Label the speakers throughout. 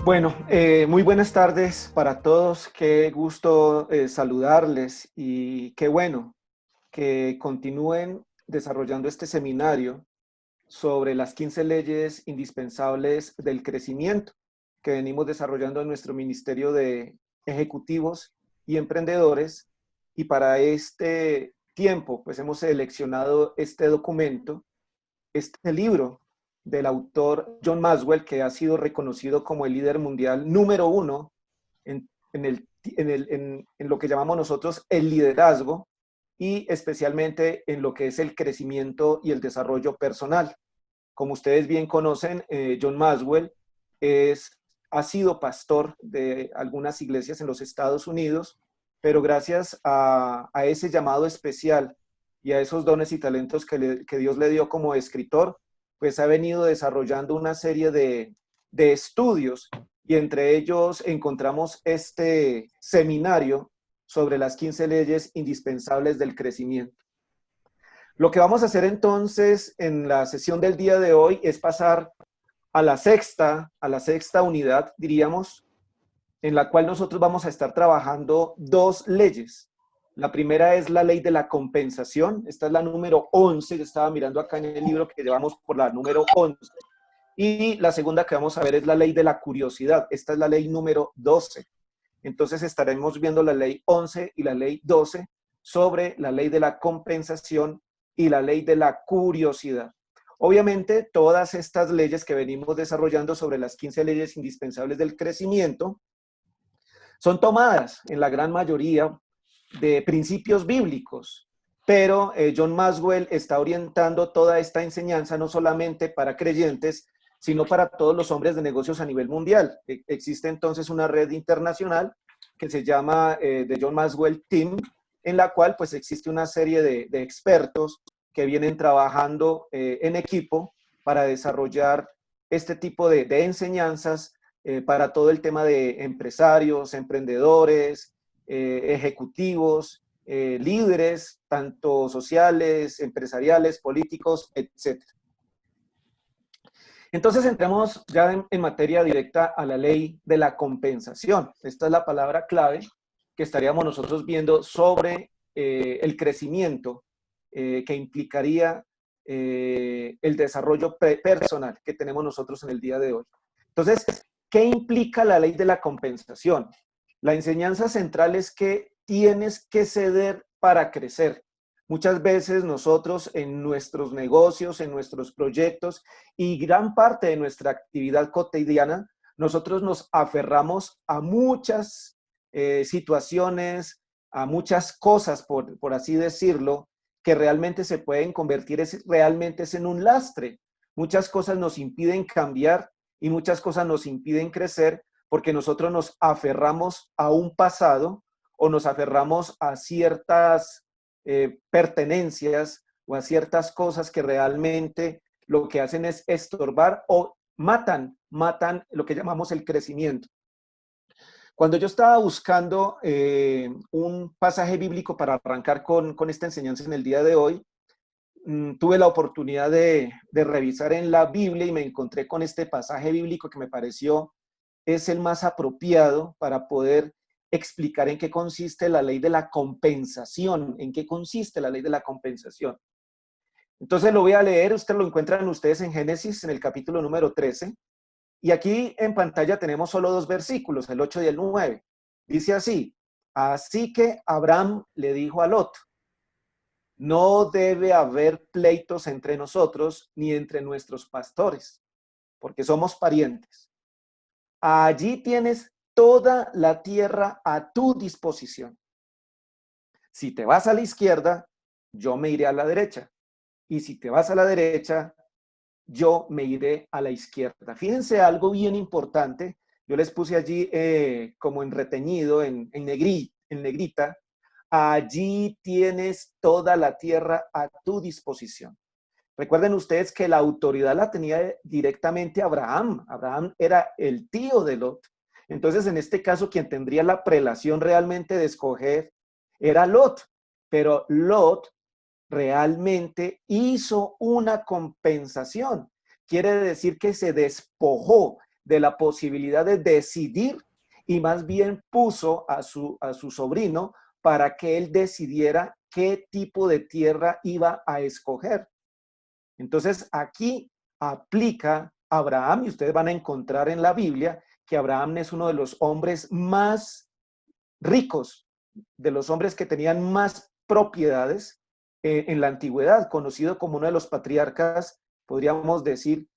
Speaker 1: Bueno, muy buenas tardes para todos. Qué gusto saludarles y qué bueno que continúen desarrollando este seminario sobre las 15 leyes indispensables del crecimiento que venimos desarrollando en nuestro Ministerio de Ejecutivos y Emprendedores. Y para este tiempo, pues hemos seleccionado este documento, este libro del autor John Maxwell, que ha sido reconocido como el líder mundial número uno en lo que llamamos nosotros el liderazgo y especialmente en lo que es el crecimiento y el desarrollo personal. Como ustedes bien conocen, John Maxwell ha sido pastor de algunas iglesias en los Estados Unidos, pero gracias a ese llamado especial y a esos dones y talentos que Dios le dio como escritor, pues ha venido desarrollando una serie de estudios y entre ellos encontramos este seminario sobre las 15 leyes indispensables del crecimiento. Lo que vamos a hacer entonces en la sesión del día de hoy es pasar a la sexta unidad, diríamos, en la cual nosotros vamos a estar trabajando dos leyes. La primera es la ley de la compensación. Esta es la número 11. Yo estaba mirando acá en el libro que llevamos por la número 11. Y la segunda que vamos a ver es la ley de la curiosidad. Esta es la ley número 12. Entonces estaremos viendo la ley 11 y la ley 12 sobre la ley de la compensación y la ley de la curiosidad. Obviamente, todas estas leyes que venimos desarrollando sobre las 15 leyes indispensables del crecimiento son tomadas en la gran mayoría de principios bíblicos, pero John Maxwell está orientando toda esta enseñanza no solamente para creyentes, sino para todos los hombres de negocios a nivel mundial. Existe entonces una red internacional que se llama The John Maxwell Team, en la cual pues existe una serie de expertos que vienen trabajando en equipo para desarrollar este tipo de enseñanzas para todo el tema de empresarios, emprendedores, ejecutivos, líderes, tanto sociales, empresariales, políticos, etc. Entonces entremos ya en materia directa a la ley de la compensación. Esta es la palabra clave que estaríamos nosotros viendo sobre el crecimiento que implicaría el desarrollo personal que tenemos nosotros en el día de hoy. Entonces, ¿qué implica la ley de la compensación? La enseñanza central es que tienes que ceder para crecer. Muchas veces nosotros en nuestros negocios, en nuestros proyectos y gran parte de nuestra actividad cotidiana, nosotros nos aferramos a muchas situaciones, a muchas cosas, por así decirlo, que realmente se pueden convertir realmente en un lastre. Muchas cosas nos impiden cambiar y muchas cosas nos impiden crecer porque nosotros nos aferramos a un pasado o nos aferramos a ciertas pertenencias o a ciertas cosas que realmente lo que hacen es estorbar o matan lo que llamamos el crecimiento. Cuando yo estaba buscando un pasaje bíblico para arrancar con esta enseñanza en el día de hoy, tuve la oportunidad de revisar en la Biblia y me encontré con este pasaje bíblico que me pareció es el más apropiado para poder explicar en qué consiste la ley de la compensación, en qué consiste la ley de la compensación. Entonces lo voy a leer, lo encuentran ustedes en Génesis, en el capítulo número 13, y aquí en pantalla tenemos solo dos versículos, el 8 y el 9. Dice así: así que Abraham le dijo a Lot, no debe haber pleitos entre nosotros ni entre nuestros pastores, porque somos parientes. Allí tienes toda la tierra a tu disposición. Si te vas a la izquierda, yo me iré a la derecha. Y si te vas a la derecha, yo me iré a la izquierda. Fíjense algo bien importante. Yo les puse allí como en reteñido, en negrita. Allí tienes toda la tierra a tu disposición. Recuerden ustedes que la autoridad la tenía directamente Abraham. Abraham era el tío de Lot. Entonces, en este caso, quien tendría la prelación realmente de escoger era Lot. Pero Lot realmente hizo una compensación. Quiere decir que se despojó de la posibilidad de decidir y más bien puso a su sobrino para que él decidiera qué tipo de tierra iba a escoger. Entonces aquí aplica Abraham y ustedes van a encontrar en la Biblia que Abraham es uno de los hombres más ricos, de los hombres que tenían más propiedades en la antigüedad, conocido como uno de los patriarcas, podríamos decir,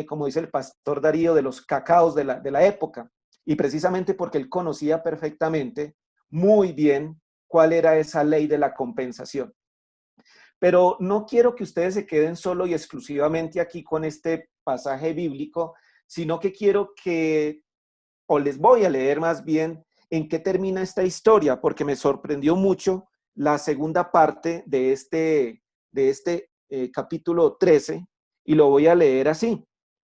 Speaker 1: como dice el pastor Darío, de los cacaos de la época. Y precisamente porque él conocía perfectamente, muy bien, cuál era esa ley de la compensación. Pero no quiero que ustedes se queden solo y exclusivamente aquí con este pasaje bíblico, sino que quiero que, o les voy a leer más bien, en qué termina esta historia, porque me sorprendió mucho la segunda parte de este capítulo 13, y lo voy a leer así.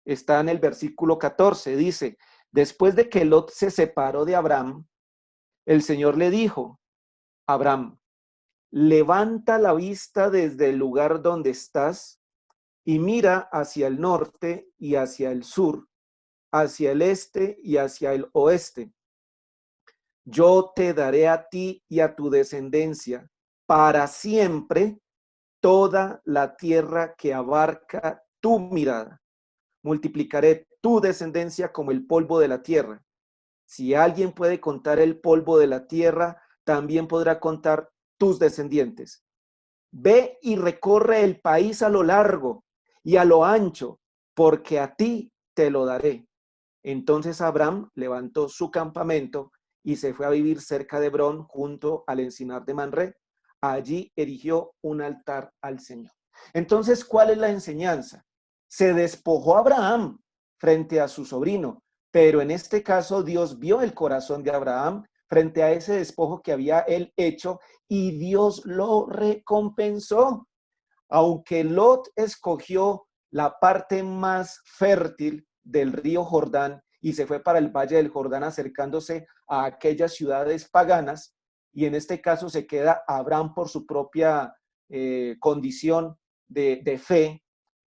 Speaker 1: Está en el versículo 14, dice, después de que Lot se separó de Abraham, el Señor le dijo, Abraham, levanta la vista desde el lugar donde estás y mira hacia el norte y hacia el sur, hacia el este y hacia el oeste. Yo te daré a ti y a tu descendencia para siempre toda la tierra que abarca tu mirada. Multiplicaré tu descendencia como el polvo de la tierra. Si alguien puede contar el polvo de la tierra, también podrá contar tus descendientes. Ve y recorre el país a lo largo y a lo ancho, porque a ti te lo daré. Entonces Abraham levantó su campamento y se fue a vivir cerca de Hebrón, junto al encinar de Manré. Allí erigió un altar al Señor. Entonces, ¿cuál es la enseñanza? Se despojó Abraham frente a su sobrino, pero en este caso Dios vio el corazón de Abraham frente a ese despojo que había él hecho y Dios lo recompensó. Aunque Lot escogió la parte más fértil del río Jordán y se fue para el valle del Jordán acercándose a aquellas ciudades paganas, y en este caso se queda Abraham por su propia condición de fe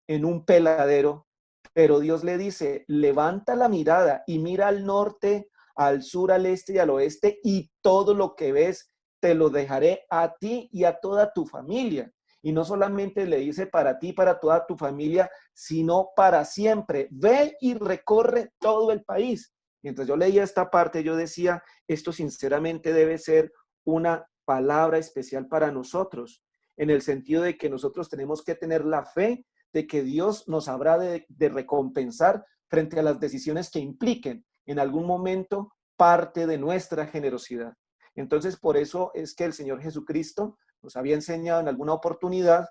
Speaker 1: en un peladero, pero Dios le dice, levanta la mirada y mira al norte, al sur, al este y al oeste, y todo lo que ves te lo dejaré a ti y a toda tu familia. Y no solamente le dice para ti, para toda tu familia, sino para siempre. Ve y recorre todo el país. Mientras yo leía esta parte, yo decía, esto sinceramente debe ser una palabra especial para nosotros, en el sentido de que nosotros tenemos que tener la fe de que Dios nos habrá de recompensar frente a las decisiones que impliquen en algún momento parte de nuestra generosidad. Entonces, por eso es que el Señor Jesucristo nos había enseñado en alguna oportunidad,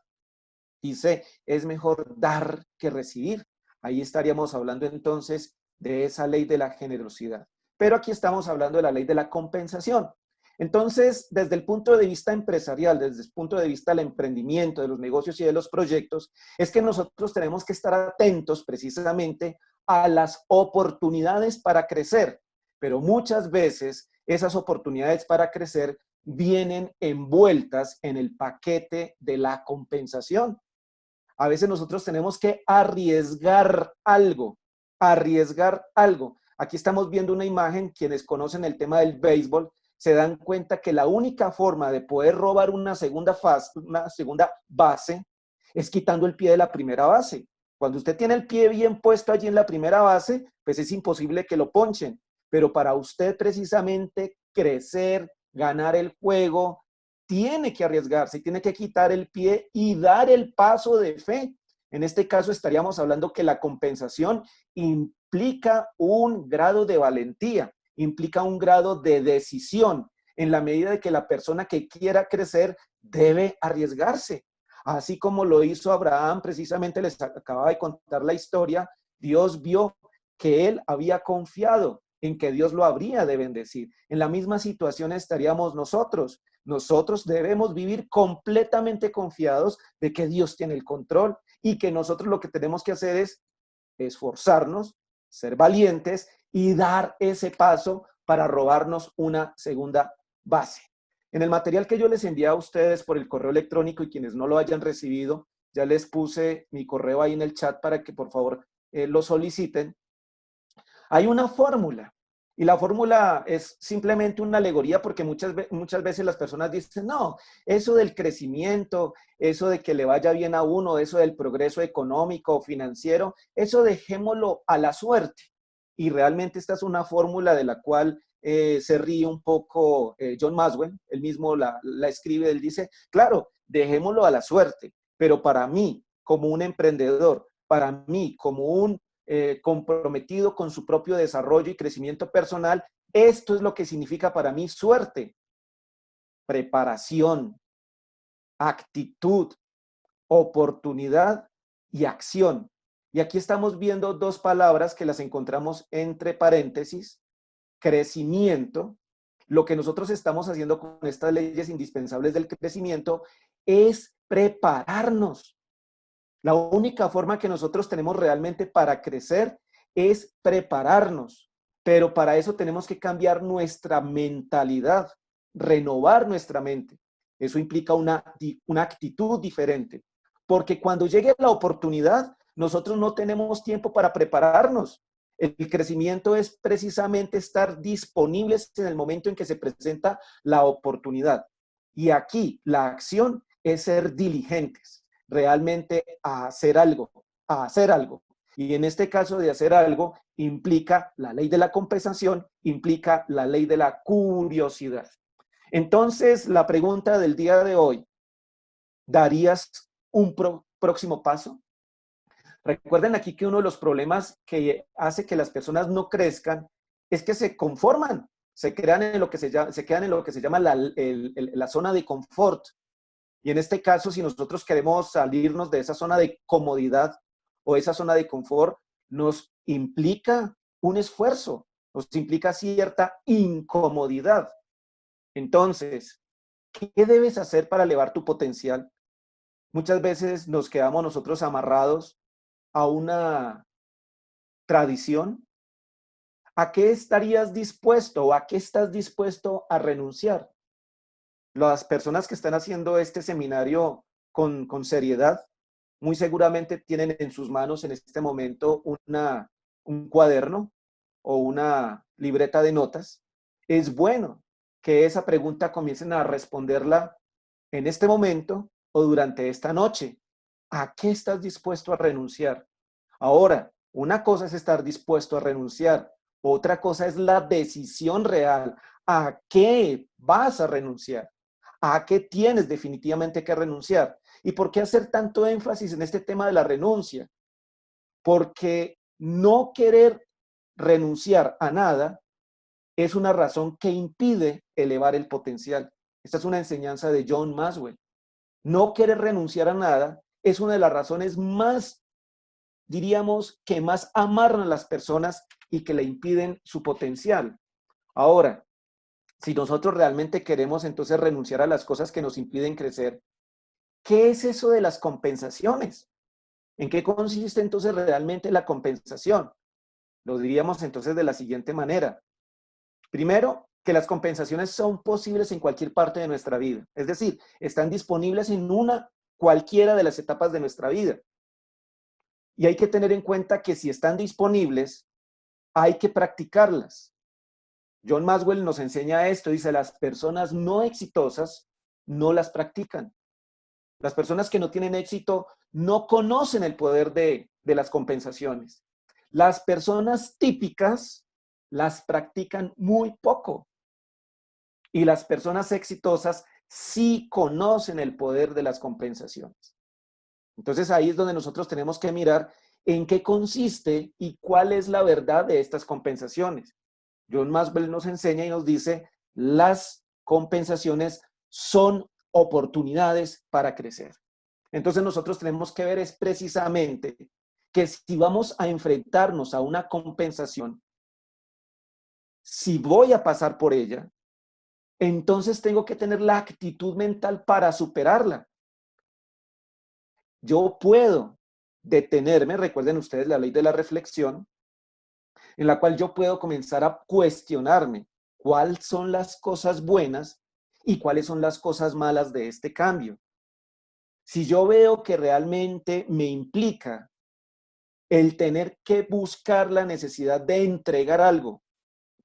Speaker 1: dice, es mejor dar que recibir. Ahí estaríamos hablando entonces de esa ley de la generosidad. Pero aquí estamos hablando de la ley de la compensación. Entonces, desde el punto de vista empresarial, desde el punto de vista del emprendimiento, de los negocios y de los proyectos, es que nosotros tenemos que estar atentos precisamente a las oportunidades para crecer. Pero muchas veces esas oportunidades para crecer vienen envueltas en el paquete de la compensación. A veces nosotros tenemos que arriesgar algo, arriesgar algo. Aquí estamos viendo una imagen, quienes conocen el tema del béisbol se dan cuenta que la única forma de poder robar una segunda base es quitando el pie de la primera base. Cuando usted tiene el pie bien puesto allí en la primera base, pues es imposible que lo ponchen. Pero para usted precisamente crecer, ganar el juego, tiene que arriesgarse, tiene que quitar el pie y dar el paso de fe. En este caso estaríamos hablando que la compensación implica un grado de valentía, implica un grado de decisión, en la medida de que la persona que quiera crecer debe arriesgarse. Así como lo hizo Abraham, precisamente les acababa de contar la historia, Dios vio que él había confiado en que Dios lo habría de bendecir. En la misma situación estaríamos nosotros. Nosotros debemos vivir completamente confiados de que Dios tiene el control y que nosotros lo que tenemos que hacer es esforzarnos, ser valientes y dar ese paso para robarnos una segunda base. En el material que yo les envié a ustedes por el correo electrónico y quienes no lo hayan recibido, ya les puse mi correo ahí en el chat para que por favor lo soliciten. Hay una fórmula. Y la fórmula es simplemente una alegoría porque muchas veces las personas dicen, no, eso del crecimiento, eso de que le vaya bien a uno, eso del progreso económico o financiero, eso dejémoslo a la suerte. Y realmente esta es una fórmula de la cual se ríe un poco John Maxwell, él mismo la escribe, él dice, claro, dejémoslo a la suerte, pero para mí, como un emprendedor, para mí, como un comprometido con su propio desarrollo y crecimiento personal, esto es lo que significa para mí suerte, preparación, actitud, oportunidad y acción. Y aquí estamos viendo dos palabras que las encontramos entre paréntesis, crecimiento. Lo que nosotros estamos haciendo con estas leyes indispensables del crecimiento es prepararnos. La única forma que nosotros tenemos realmente para crecer es prepararnos, pero para eso tenemos que cambiar nuestra mentalidad, renovar nuestra mente. Eso implica una actitud diferente, porque cuando llegue la oportunidad, nosotros no tenemos tiempo para prepararnos. El crecimiento es precisamente estar disponibles en el momento en que se presenta la oportunidad. Y aquí la acción es ser diligentes realmente a hacer algo, a hacer algo. Y en este caso de hacer algo implica la ley de la compensación, implica la ley de la curiosidad. Entonces, la pregunta del día de hoy, ¿darías un próximo paso? Recuerden aquí que uno de los problemas que hace que las personas no crezcan es que se conforman, se quedan en lo que se llama la zona de confort. Y en este caso, si nosotros queremos salirnos de esa zona de comodidad o esa zona de confort, nos implica un esfuerzo, nos implica cierta incomodidad. Entonces, ¿qué debes hacer para elevar tu potencial? Muchas veces nos quedamos nosotros amarrados a una tradición. ¿A qué estarías dispuesto o a qué estás dispuesto a renunciar? Las personas que están haciendo este seminario con seriedad, muy seguramente tienen en sus manos en este momento un cuaderno o una libreta de notas. Es bueno que esa pregunta comiencen a responderla en este momento o durante esta noche. ¿A qué estás dispuesto a renunciar? Ahora, una cosa es estar dispuesto a renunciar, otra cosa es la decisión real. ¿A qué vas a renunciar? ¿A qué tienes definitivamente que renunciar? ¿Y por qué hacer tanto énfasis en este tema de la renuncia? Porque no querer renunciar a nada es una razón que impide elevar el potencial. Esta es una enseñanza de John Maxwell. No querer renunciar a nada es una de las razones más, diríamos, que más amarran a las personas y que le impiden su potencial. Ahora, si nosotros realmente queremos entonces renunciar a las cosas que nos impiden crecer, ¿qué es eso de las compensaciones? ¿En qué consiste entonces realmente la compensación? Lo diríamos entonces de la siguiente manera. Primero, que las compensaciones son posibles en cualquier parte de nuestra vida. Es decir, están disponibles en cualquiera de las etapas de nuestra vida. Y hay que tener en cuenta que si están disponibles, hay que practicarlas. John Maxwell nos enseña esto, dice, las personas no exitosas no las practican. Las personas que no tienen éxito no conocen el poder de las compensaciones. Las personas típicas las practican muy poco y las personas exitosas sí conocen el poder de las compensaciones. Entonces ahí es donde nosotros tenemos que mirar en qué consiste y cuál es la verdad de estas compensaciones. John Maxwell nos enseña y nos dice, las compensaciones son oportunidades para crecer. Entonces nosotros tenemos que ver es precisamente que si vamos a enfrentarnos a una compensación, si voy a pasar por ella, entonces tengo que tener la actitud mental para superarla. Yo puedo detenerme, recuerden ustedes la ley de la reflexión, en la cual yo puedo comenzar a cuestionarme cuáles son las cosas buenas y cuáles son las cosas malas de este cambio. Si yo veo que realmente me implica el tener que buscar la necesidad de entregar algo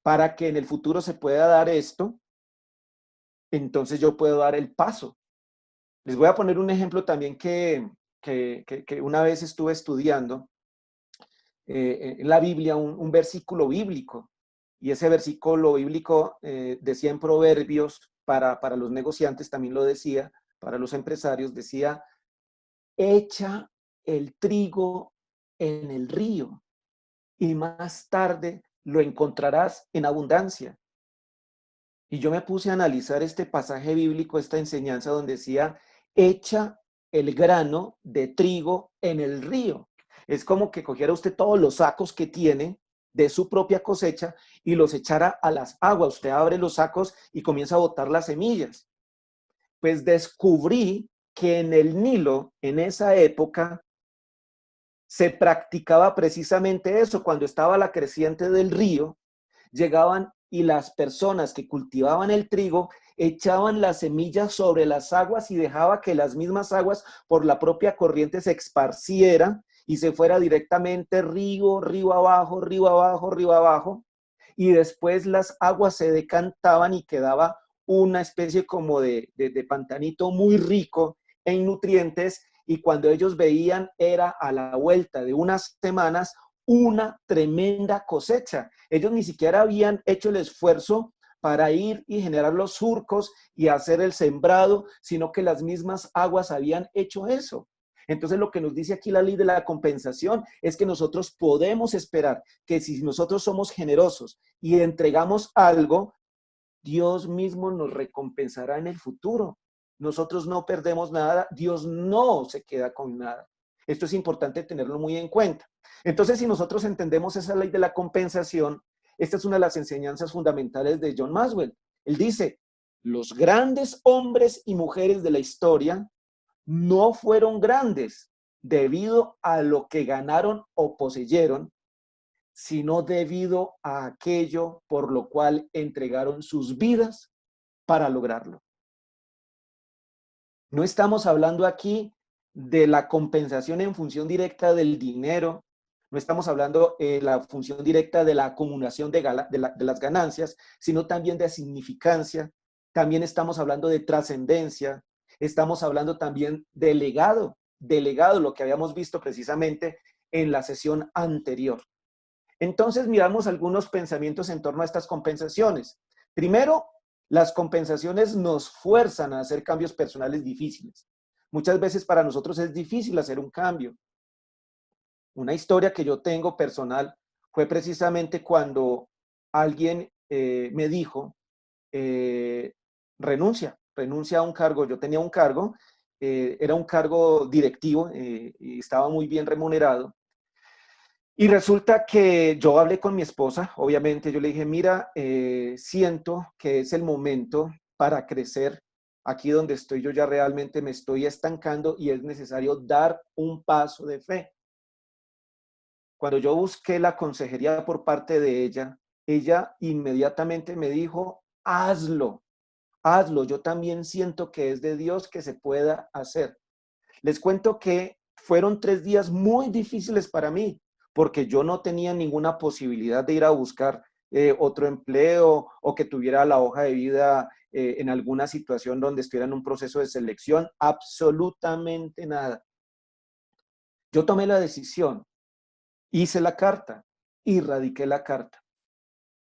Speaker 1: para que en el futuro se pueda dar esto, entonces yo puedo dar el paso. Les voy a poner un ejemplo también que una vez estuve estudiando en la Biblia, un versículo bíblico. Y ese versículo bíblico decía en Proverbios, para los negociantes también lo decía, para los empresarios decía, echa el trigo en el río y más tarde lo encontrarás en abundancia. Y yo me puse a analizar este pasaje bíblico, esta enseñanza donde decía, echa el grano de trigo en el río. Es como que cogiera usted todos los sacos que tiene de su propia cosecha y los echara a las aguas. Usted abre los sacos y comienza a botar las semillas. Pues descubrí que en el Nilo, en esa época, se practicaba precisamente eso. Cuando estaba la creciente del río, llegaban y las personas que cultivaban el trigo echaban las semillas sobre las aguas y dejaba que las mismas aguas por la propia corriente se esparciera y se fuera directamente río, río abajo, río abajo, río abajo. Y después las aguas se decantaban y quedaba una especie como de pantanito muy rico en nutrientes, y cuando ellos veían era a la vuelta de unas semanas una tremenda cosecha. Ellos ni siquiera habían hecho el esfuerzo para ir y generar los surcos y hacer el sembrado, sino que las mismas aguas habían hecho eso. Entonces lo que nos dice aquí la ley de la compensación es que nosotros podemos esperar que si nosotros somos generosos y entregamos algo, Dios mismo nos recompensará en el futuro. Nosotros no perdemos nada, Dios no se queda con nada. Esto es importante tenerlo muy en cuenta. Entonces, si nosotros entendemos esa ley de la compensación, esta es una de las enseñanzas fundamentales de John Maxwell. Él dice, los grandes hombres y mujeres de la historia no fueron grandes debido a lo que ganaron o poseyeron, sino debido a aquello por lo cual entregaron sus vidas para lograrlo. No estamos hablando aquí de la compensación en función directa del dinero, no estamos hablando de la función directa de la acumulación de las ganancias, sino también de significancia, también estamos hablando de trascendencia, estamos hablando también de legado, lo que habíamos visto precisamente en la sesión anterior. Entonces miramos algunos pensamientos en torno a estas compensaciones. Primero, las compensaciones nos fuerzan a hacer cambios personales difíciles. Muchas veces para nosotros es difícil hacer un cambio. Una historia que yo tengo personal fue precisamente cuando alguien me dijo, renuncia a un cargo. Yo tenía un cargo, era un cargo directivo y estaba muy bien remunerado. Y resulta que yo hablé con mi esposa, obviamente, yo le dije, mira, siento que es el momento para crecer. Aquí donde estoy yo ya realmente me estoy estancando y es necesario dar un paso de fe. Cuando yo busqué la consejería por parte de ella inmediatamente me dijo, hazlo, hazlo. Yo también siento que es de Dios que se pueda hacer. Les cuento que fueron 3 días muy difíciles para mí, porque yo no tenía ninguna posibilidad de ir a buscar otro empleo o que tuviera la hoja de vida en alguna situación donde estuviera en un proceso de selección, absolutamente nada. Yo tomé la decisión, hice la carta y radiqué la carta.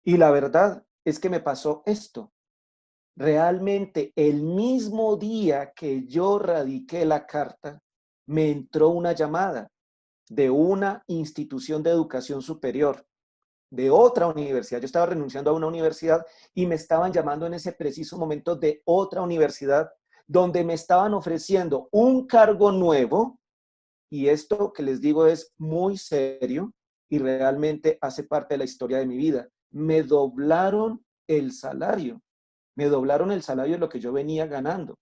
Speaker 1: Y la verdad es que me pasó esto. Realmente el mismo día que yo radiqué la carta, me entró una llamada de una institución de educación superior, de otra universidad. Yo estaba renunciando a una universidad y me estaban llamando en ese preciso momento de otra universidad donde me estaban ofreciendo un cargo nuevo, y esto que les digo es muy serio y realmente hace parte de la historia de mi vida. Me doblaron el salario. Me doblaron el salario de lo que yo venía ganando.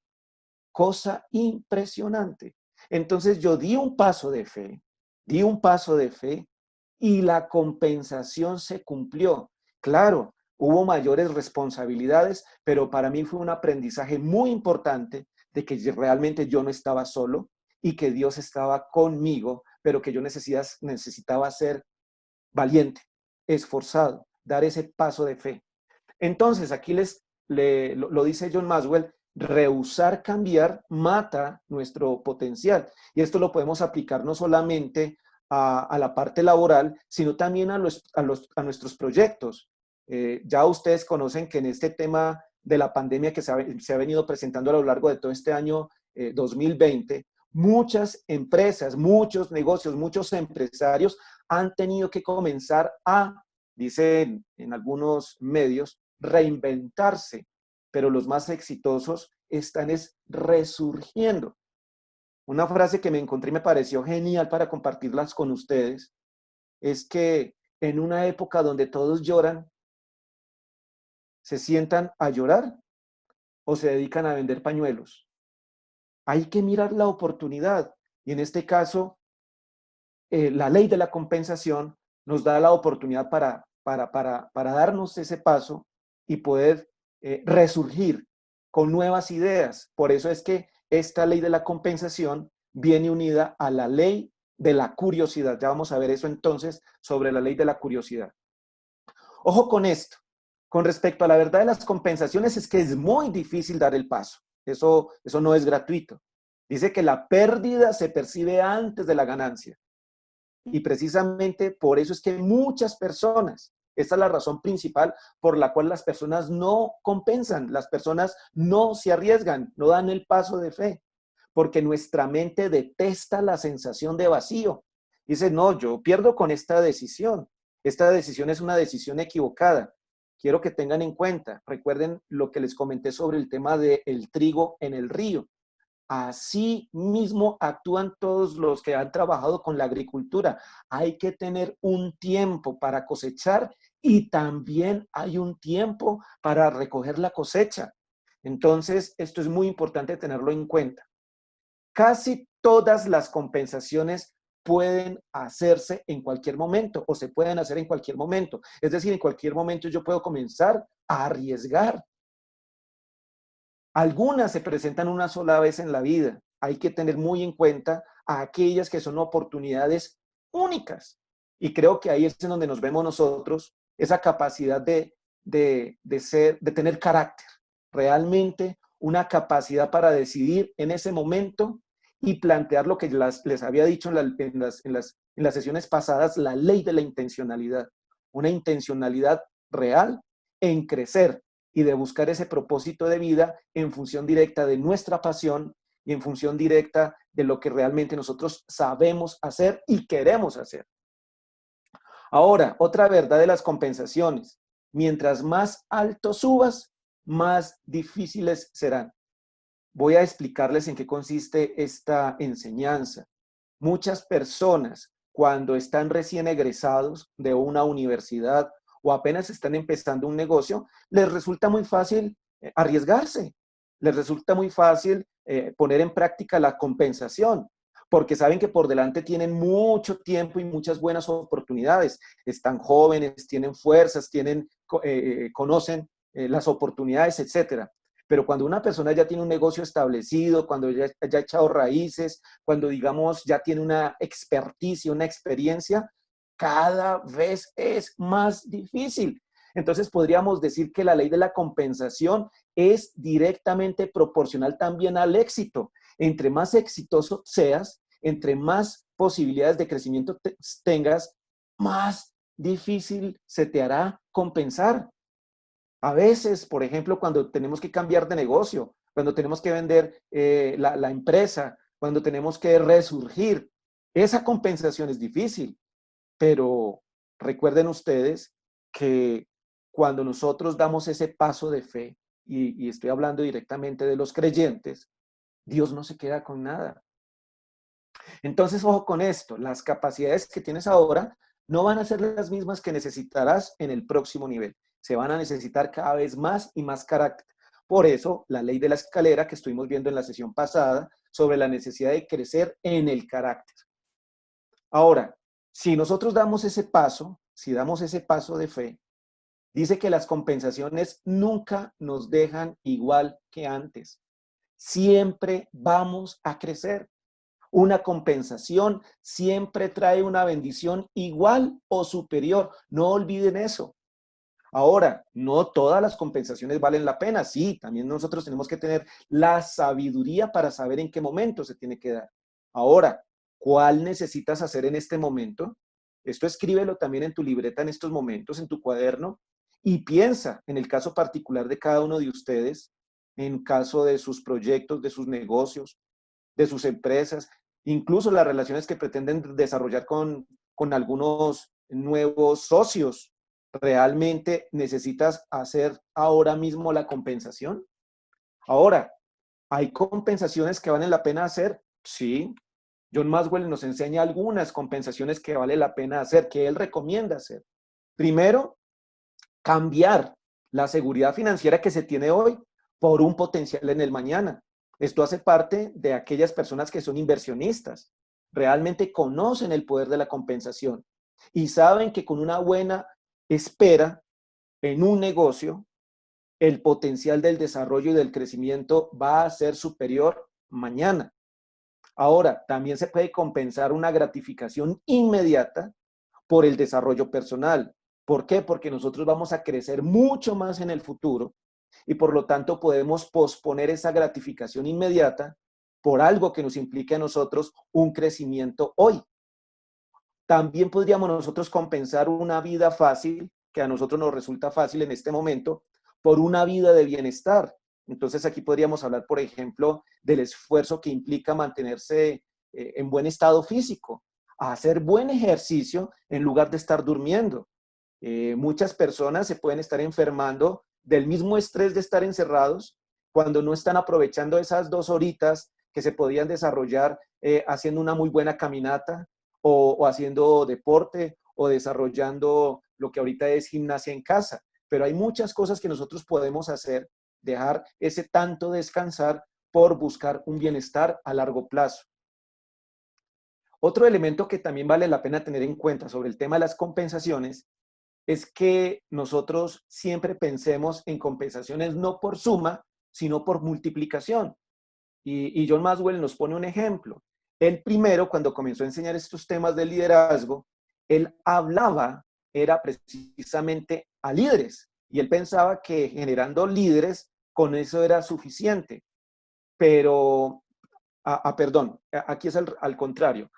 Speaker 1: Cosa impresionante. Entonces yo di un paso de fe, y la compensación se cumplió. Claro, hubo mayores responsabilidades, pero para mí fue un aprendizaje muy importante de que realmente yo no estaba solo y que Dios estaba conmigo pero que yo necesitaba ser valiente, esforzado, dar ese paso de fe. Entonces, aquí lo dice John Maxwell, rehusar cambiar mata nuestro potencial. Y esto lo podemos aplicar no solamente a la parte laboral, sino también a nuestros proyectos. Ya ustedes conocen que en este tema de la pandemia que se ha venido presentando a lo largo de todo este año 2020, muchas empresas, muchos negocios, muchos empresarios han tenido que comenzar a, dicen en algunos medios, reinventarse, pero los más exitosos están resurgiendo. Una frase que me encontré y me pareció genial para compartirlas con ustedes es que en una época donde todos lloran, se sientan a llorar o se dedican a vender pañuelos. Hay que mirar la oportunidad y en este caso la ley de la compensación nos da la oportunidad para darnos ese paso y poder resurgir con nuevas ideas. Por eso es que esta ley de la compensación viene unida a la ley de la curiosidad. Ya vamos a ver eso entonces sobre la ley de la curiosidad. Ojo con esto. Con respecto a la verdad de las compensaciones es que es muy difícil dar el paso. Eso no es gratuito. Dice que la pérdida se percibe antes de la ganancia. Y precisamente por eso es que muchas personas, esta es la razón principal por la cual las personas no compensan, las personas no se arriesgan, no dan el paso de fe, porque nuestra mente detesta la sensación de vacío. Dice, no, yo pierdo con esta decisión es una decisión equivocada. Quiero que tengan en cuenta, recuerden lo que les comenté sobre el tema del trigo en el río. Así mismo actúan todos los que han trabajado con la agricultura. Hay que tener un tiempo para cosechar y también hay un tiempo para recoger la cosecha. Entonces, esto es muy importante tenerlo en cuenta. Casi todas las compensaciones pueden hacerse en cualquier momento o se pueden hacer en cualquier momento. Es decir, en cualquier momento yo puedo comenzar a arriesgar. Algunas se presentan una sola vez en la vida. Hay que tener muy en cuenta a aquellas que son oportunidades únicas. Y creo que ahí es en donde nos vemos nosotros, esa capacidad de tener carácter. Realmente una capacidad para decidir en ese momento y plantear lo que les había dicho en las sesiones pasadas, la ley de la intencionalidad. Una intencionalidad real en crecer y de buscar ese propósito de vida en función directa de nuestra pasión y en función directa de lo que realmente nosotros sabemos hacer y queremos hacer. Ahora, otra verdad de las compensaciones. Mientras más alto subas, más difíciles serán. Voy a explicarles en qué consiste esta enseñanza. Muchas personas, cuando están recién egresados de una universidad o apenas están empezando un negocio, les resulta muy fácil arriesgarse, les resulta muy fácil poner en práctica la compensación, porque saben que por delante tienen mucho tiempo y muchas buenas oportunidades. Están jóvenes, tienen fuerzas, conocen las oportunidades, etcétera. Pero cuando una persona ya tiene un negocio establecido, cuando ya ha echado raíces, cuando, digamos, ya tiene una experticia, una experiencia, cada vez es más difícil. Entonces, podríamos decir que la ley de la compensación es directamente proporcional también al éxito. Entre más exitoso seas, entre más posibilidades de crecimiento tengas, más difícil se te hará compensar. A veces, por ejemplo, cuando tenemos que cambiar de negocio, cuando tenemos que vender la empresa, cuando tenemos que resurgir, esa compensación es difícil, pero recuerden ustedes que cuando nosotros damos ese paso de fe, y estoy hablando directamente de los creyentes, Dios no se queda con nada. Entonces, ojo con esto, las capacidades que tienes ahora no van a ser las mismas que necesitarás en el próximo nivel. Se van a necesitar cada vez más y más carácter. Por eso, la ley de la escalera que estuvimos viendo en la sesión pasada sobre la necesidad de crecer en el carácter. Ahora, si nosotros damos ese paso, si damos ese paso de fe, dice que las compensaciones nunca nos dejan igual que antes. Siempre vamos a crecer. Una compensación siempre trae una bendición igual o superior. No olviden eso. Ahora, no todas las compensaciones valen la pena. Sí, también nosotros tenemos que tener la sabiduría para saber en qué momento se tiene que dar. Ahora, ¿cuál necesitas hacer en este momento? Esto escríbelo también en tu libreta en estos momentos, en tu cuaderno, y piensa en el caso particular de cada uno de ustedes, en caso de sus proyectos, de sus negocios, de sus empresas, incluso las relaciones que pretenden desarrollar con algunos nuevos socios. ¿Realmente necesitas hacer ahora mismo la compensación? Ahora, ¿hay compensaciones que valen la pena hacer? Sí. John Maxwell nos enseña algunas compensaciones que vale la pena hacer, que él recomienda hacer. Primero, cambiar la seguridad financiera que se tiene hoy por un potencial en el mañana. Esto hace parte de aquellas personas que son inversionistas, realmente conocen el poder de la compensación y saben que con una buena espera en un negocio, el potencial del desarrollo y del crecimiento va a ser superior mañana. Ahora, también se puede compensar una gratificación inmediata por el desarrollo personal. ¿Por qué? Porque nosotros vamos a crecer mucho más en el futuro y por lo tanto podemos posponer esa gratificación inmediata por algo que nos implique a nosotros un crecimiento hoy. También podríamos nosotros compensar una vida fácil, que a nosotros nos resulta fácil en este momento, por una vida de bienestar. Entonces aquí podríamos hablar, por ejemplo, del esfuerzo que implica mantenerse en buen estado físico, a hacer buen ejercicio en lugar de estar durmiendo. Muchas personas se pueden estar enfermando del mismo estrés de estar encerrados cuando no están aprovechando esas 2 horitas que se podían desarrollar haciendo una muy buena caminata o haciendo deporte o desarrollando lo que ahorita es gimnasia en casa. Pero hay muchas cosas que nosotros podemos hacer, dejar ese tanto descansar por buscar un bienestar a largo plazo. Otro elemento que también vale la pena tener en cuenta sobre el tema de las compensaciones es que nosotros siempre pensemos en compensaciones no por suma, sino por multiplicación. Y John Maxwell nos pone un ejemplo. Él primero, cuando comenzó a enseñar estos temas de liderazgo, él hablaba, era precisamente a líderes. Y él pensaba que generando líderes, con eso era suficiente. Pero, perdón, aquí es al contrario.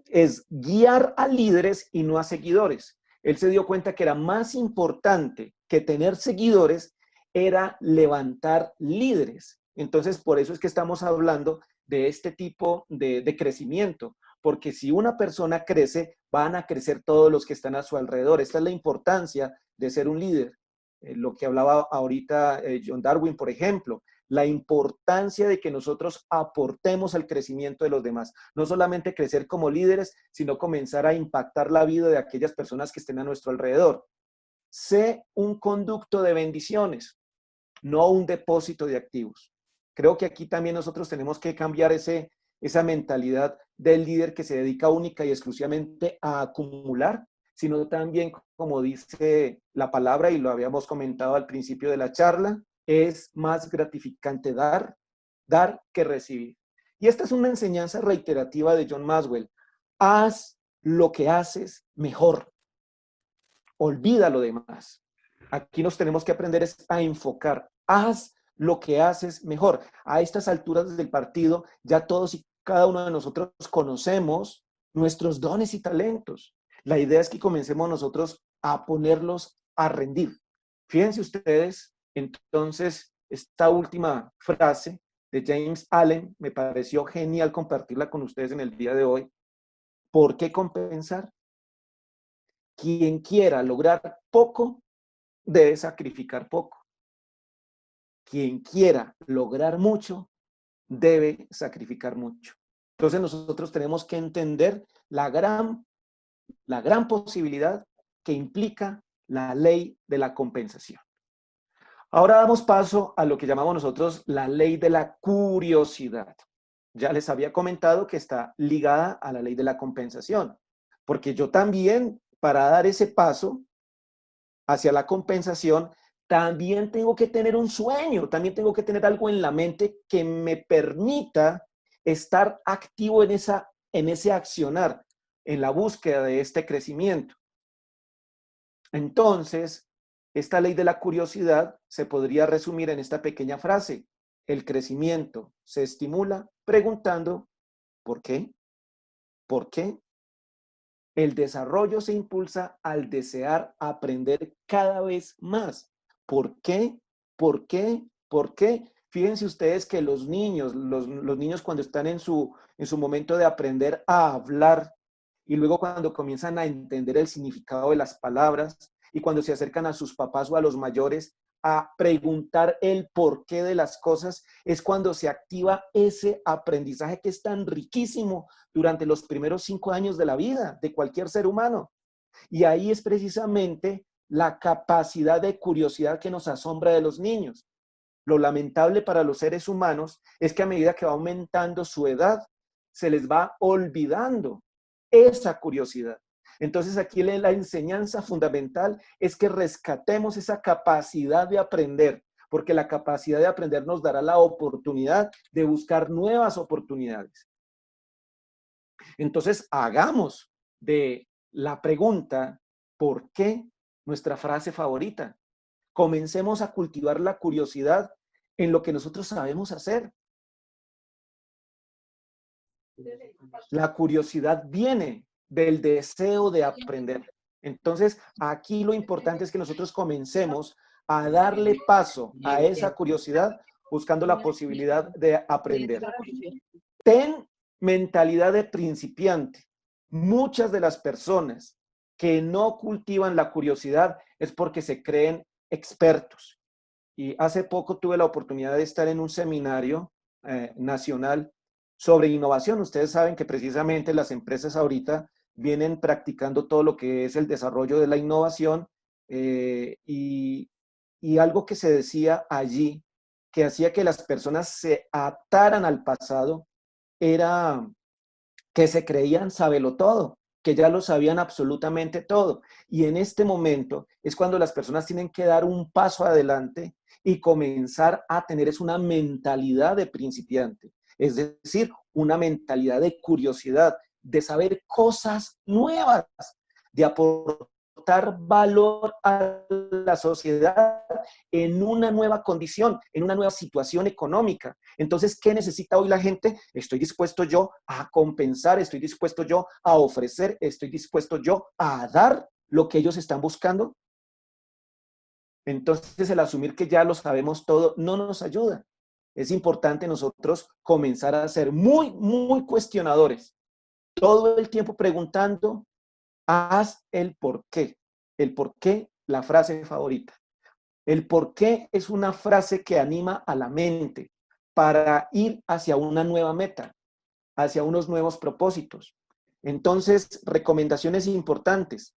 Speaker 1: Es guiar a líderes y no a seguidores. Él se dio cuenta que era más importante que tener seguidores, era levantar líderes. Entonces, por eso es que estamos hablando de este tipo de crecimiento, porque si una persona crece, van a crecer todos los que están a su alrededor. Esta es la importancia de ser un líder. Lo que hablaba ahorita John Darwin, por ejemplo, la importancia de que nosotros aportemos al crecimiento de los demás. No solamente crecer como líderes, sino comenzar a impactar la vida de aquellas personas que estén a nuestro alrededor. Sé un conducto de bendiciones, no un depósito de activos. Creo que aquí también nosotros tenemos que cambiar esa mentalidad del líder que se dedica única y exclusivamente a acumular, sino también, como dice la palabra, y lo habíamos comentado al principio de la charla, es más gratificante dar que recibir. Y esta es una enseñanza reiterativa de John Maxwell. Haz lo que haces mejor. Olvida lo demás. Aquí nos tenemos que aprender a enfocar. Haz lo que haces mejor. A estas alturas del partido, ya todos y cada uno de nosotros conocemos nuestros dones y talentos. La idea es que comencemos nosotros a ponerlos a rendir. Fíjense ustedes, entonces, esta última frase de James Allen me pareció genial compartirla con ustedes en el día de hoy. ¿Por qué compensar? Quien quiera lograr poco, debe sacrificar poco. Quien quiera lograr mucho, debe sacrificar mucho. Entonces nosotros tenemos que entender la gran posibilidad que implica la ley de la compensación. Ahora damos paso a lo que llamamos nosotros la ley de la curiosidad. Ya les había comentado que está ligada a la ley de la compensación, porque yo también, para dar ese paso hacia la compensación, también tengo que tener un sueño, también tengo que tener algo en la mente que me permita estar activo en ese accionar, en la búsqueda de este crecimiento. Entonces, esta ley de la curiosidad se podría resumir en esta pequeña frase: el crecimiento se estimula preguntando ¿por qué? ¿Por qué? El desarrollo se impulsa al desear aprender cada vez más. ¿Por qué? ¿Por qué? ¿Por qué? Fíjense ustedes que los niños, los niños cuando están en su momento de aprender a hablar y luego cuando comienzan a entender el significado de las palabras y cuando se acercan a sus papás o a los mayores a preguntar el porqué de las cosas, es cuando se activa ese aprendizaje que es tan riquísimo durante los primeros 5 años de la vida de cualquier ser humano. Y ahí es precisamente la capacidad de curiosidad que nos asombra de los niños. Lo lamentable para los seres humanos es que a medida que va aumentando su edad, se les va olvidando esa curiosidad. Entonces aquí la enseñanza fundamental es que rescatemos esa capacidad de aprender, porque la capacidad de aprender nos dará la oportunidad de buscar nuevas oportunidades. Entonces hagamos de la pregunta ¿por qué? Nuestra frase favorita. Comencemos a cultivar la curiosidad en lo que nosotros sabemos hacer. La curiosidad viene del deseo de aprender. Entonces, aquí lo importante es que nosotros comencemos a darle paso a esa curiosidad buscando la posibilidad de aprender. Ten mentalidad de principiante. Muchas de las personas que no cultivan la curiosidad es porque se creen expertos. Y hace poco tuve la oportunidad de estar en un seminario nacional sobre innovación. Ustedes saben que precisamente las empresas ahorita vienen practicando todo lo que es el desarrollo de la innovación y algo que se decía allí que hacía que las personas se ataran al pasado era que se creían saberlo todo, que ya lo sabían absolutamente todo. Y en este momento es cuando las personas tienen que dar un paso adelante y comenzar a tener es una mentalidad de principiante, es decir, una mentalidad de curiosidad, de saber cosas nuevas, de aportar valor a la sociedad en una nueva condición, en una nueva situación económica. Entonces, ¿qué necesita hoy la gente? Estoy dispuesto yo a compensar, estoy dispuesto yo a ofrecer, estoy dispuesto yo a dar lo que ellos están buscando. Entonces, el asumir que ya lo sabemos todo no nos ayuda. Es importante nosotros comenzar a ser muy cuestionadores. Todo el tiempo preguntando, haz el por qué. El por qué, la frase favorita. El por qué es una frase que anima a la mente para ir hacia una nueva meta, hacia unos nuevos propósitos. Entonces, recomendaciones importantes.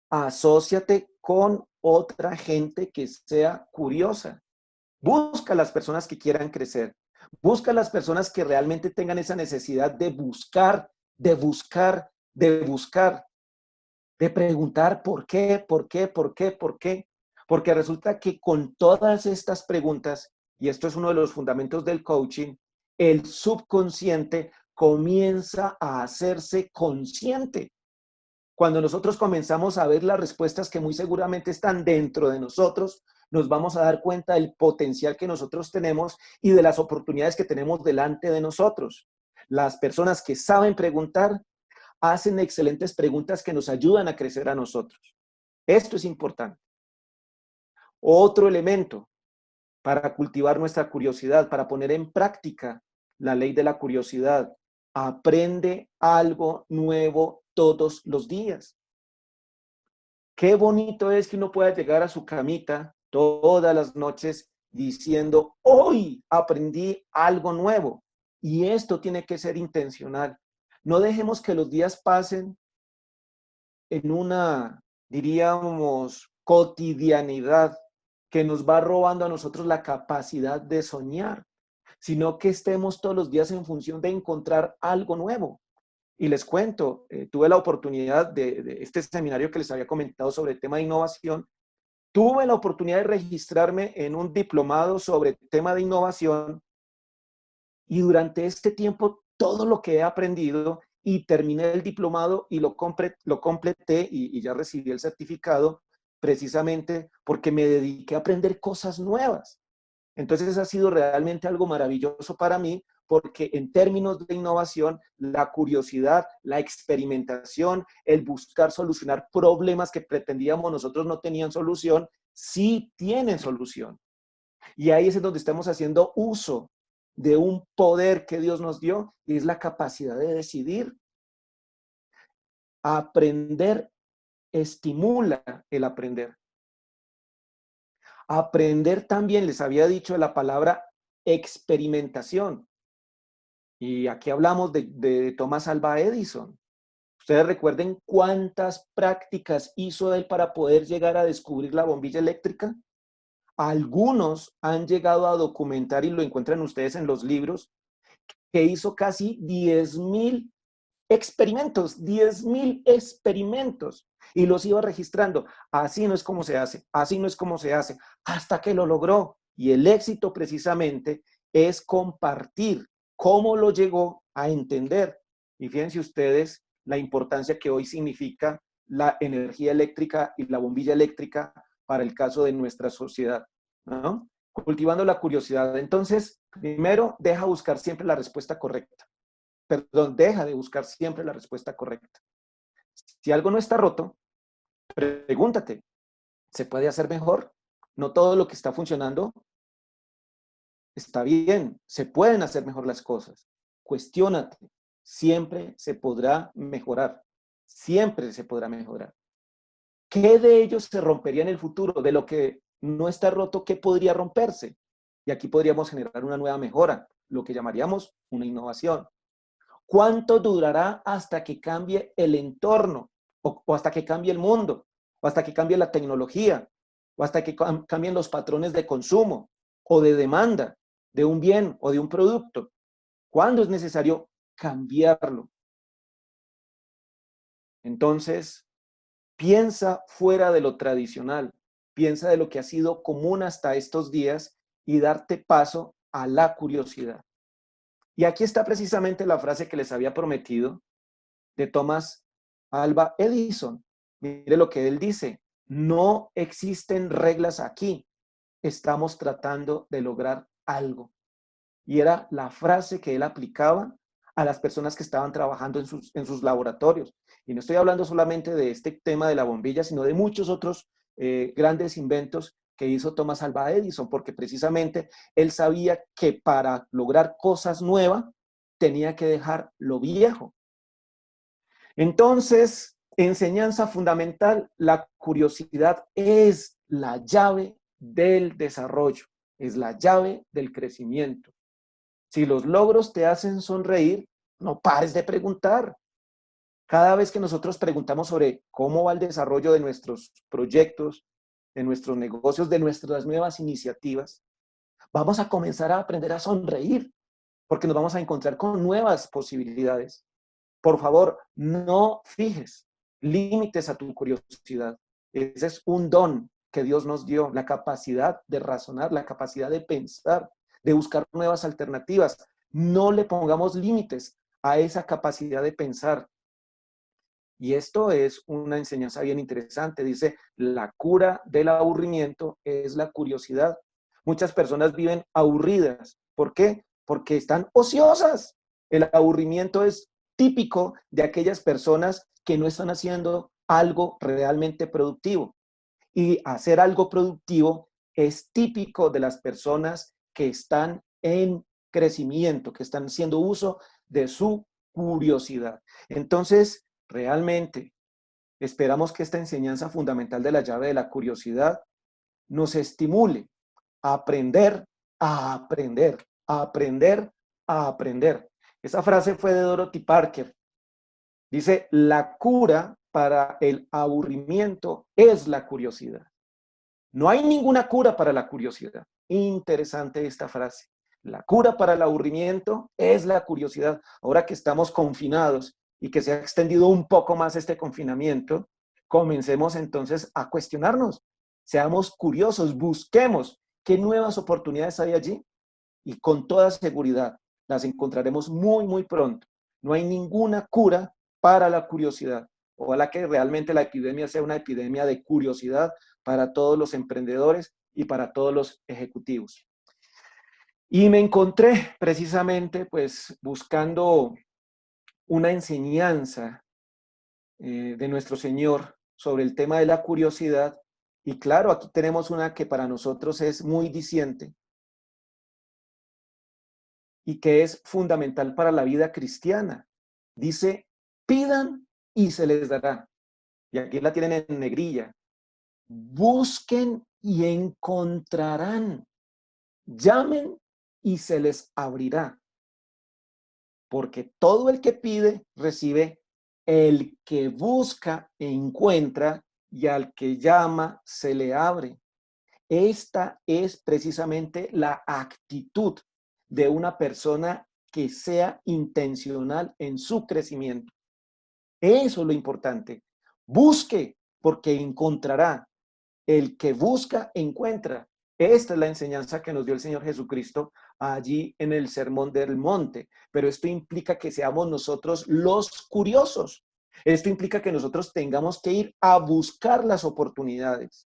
Speaker 1: Asóciate con otra gente que sea curiosa. Busca a las personas que quieran crecer. Busca a las personas que realmente tengan esa necesidad de buscar, de buscar, de buscar, de preguntar por qué, por qué, por qué, por qué. Porque resulta que con todas estas preguntas, y esto es uno de los fundamentos del coaching, el subconsciente comienza a hacerse consciente. Cuando nosotros comenzamos a ver las respuestas que muy seguramente están dentro de nosotros, nos vamos a dar cuenta del potencial que nosotros tenemos y de las oportunidades que tenemos delante de nosotros. Las personas que saben preguntar hacen excelentes preguntas que nos ayudan a crecer a nosotros. Esto es importante. Otro elemento para cultivar nuestra curiosidad, para poner en práctica la ley de la curiosidad. Aprende algo nuevo todos los días. Qué bonito es que uno pueda llegar a su camita todas las noches diciendo, hoy aprendí algo nuevo. Y esto tiene que ser intencional. No dejemos que los días pasen en una, diríamos, cotidianidad que nos va robando a nosotros la capacidad de soñar, sino que estemos todos los días en función de encontrar algo nuevo. Y les cuento, tuve la oportunidad de este seminario que les había comentado sobre el tema de innovación, tuve la oportunidad de registrarme en un diplomado sobre el tema de innovación Y durante este tiempo, todo lo que he aprendido y terminé el diplomado y lo completé y ya recibí el certificado precisamente porque me dediqué a aprender cosas nuevas. Entonces ha sido realmente algo maravilloso para mí porque en términos de innovación, la curiosidad, la experimentación, el buscar solucionar problemas que pretendíamos nosotros no tenían solución, sí tienen solución. Y ahí es donde estamos haciendo uso de un poder que Dios nos dio y es la capacidad de decidir. Aprender estimula el aprender. Aprender también, les había dicho la palabra experimentación. Y aquí hablamos de Thomas Alva Edison. Ustedes recuerden cuántas prácticas hizo él para poder llegar a descubrir la bombilla eléctrica. Algunos han llegado a documentar y lo encuentran ustedes en los libros, que hizo casi 10.000 experimentos, 10.000 experimentos y los iba registrando. Así no es como se hace, así no es como se hace, hasta que lo logró. Y el éxito precisamente es compartir cómo lo llegó a entender. Y fíjense ustedes la importancia que hoy significa la energía eléctrica y la bombilla eléctrica para el caso de nuestra sociedad, ¿no? Cultivando la curiosidad. Entonces, primero, deja buscar siempre la respuesta correcta. Perdón, deja de buscar siempre la respuesta correcta. Si algo no está roto, pregúntate, ¿se puede hacer mejor? No todo lo que está funcionando está bien, se pueden hacer mejor las cosas. Cuestiónate, siempre se podrá mejorar, siempre se podrá mejorar. ¿Qué de ellos se rompería en el futuro? De lo que no está roto, ¿qué podría romperse? Y aquí podríamos generar una nueva mejora, lo que llamaríamos una innovación. ¿Cuánto durará hasta que cambie el entorno? O hasta que cambie el mundo, o hasta que cambie la tecnología, o hasta que cambien los patrones de consumo o de demanda de un bien o de un producto. ¿Cuándo es necesario cambiarlo? Entonces, piensa fuera de lo tradicional, piensa de lo que ha sido común hasta estos días y darte paso a la curiosidad. Y aquí está precisamente la frase que les había prometido de Thomas Alva Edison. Mire lo que él dice: no existen reglas aquí, estamos tratando de lograr algo. Y era la frase que él aplicaba a las personas que estaban trabajando en sus laboratorios. Y no estoy hablando solamente de este tema de la bombilla, sino de muchos otros grandes inventos que hizo Thomas Alva Edison, porque precisamente él sabía que para lograr cosas nuevas tenía que dejar lo viejo. Entonces, enseñanza fundamental, la curiosidad es la llave del desarrollo, es la llave del crecimiento. Si los logros te hacen sonreír, no pares de preguntar. Cada vez que nosotros preguntamos sobre cómo va el desarrollo de nuestros proyectos, de nuestros negocios, de nuestras nuevas iniciativas, vamos a comenzar a aprender a sonreír, porque nos vamos a encontrar con nuevas posibilidades. Por favor, no fijes límites a tu curiosidad. Ese es un don que Dios nos dio, la capacidad de razonar, la capacidad de pensar, de buscar nuevas alternativas. No le pongamos límites a esa capacidad de pensar. Y esto es una enseñanza bien interesante. Dice, la cura del aburrimiento es la curiosidad. Muchas personas viven aburridas. ¿Por qué? Porque están ociosas. El aburrimiento es típico de aquellas personas que no están haciendo algo realmente productivo. Y hacer algo productivo es típico de las personas que están en crecimiento, que están haciendo uso de su curiosidad. Entonces, realmente, esperamos que esta enseñanza fundamental de la llave de la curiosidad nos estimule a aprender, a aprender, a aprender, a aprender. Esa frase fue de Dorothy Parker. Dice, la cura para el aburrimiento es la curiosidad. No hay ninguna cura para la curiosidad. Interesante esta frase. La cura para el aburrimiento es la curiosidad. Ahora que estamos confinados y que se ha extendido un poco más este confinamiento, comencemos entonces a cuestionarnos. Seamos curiosos, busquemos qué nuevas oportunidades hay allí y con toda seguridad las encontraremos muy, muy pronto. No hay ninguna cura para la curiosidad. Ojalá que realmente la epidemia sea una epidemia de curiosidad para todos los emprendedores y para todos los ejecutivos. Y me encontré precisamente pues buscando una enseñanza de nuestro Señor sobre el tema de la curiosidad. Y claro, aquí tenemos una que para nosotros es muy diciente y que es fundamental para la vida cristiana. Dice, pidan y se les dará. Y aquí la tienen en negrilla. Busquen y encontrarán. Llamen y se les abrirá. Porque todo el que pide, recibe. El que busca, encuentra. Y al que llama, se le abre. Esta es precisamente la actitud de una persona que sea intencional en su crecimiento. Eso es lo importante. Busque, porque encontrará. El que busca, encuentra. Esta es la enseñanza que nos dio el Señor Jesucristo allí en el Sermón del Monte. Pero esto implica que seamos nosotros los curiosos. Esto implica que nosotros tengamos que ir a buscar las oportunidades.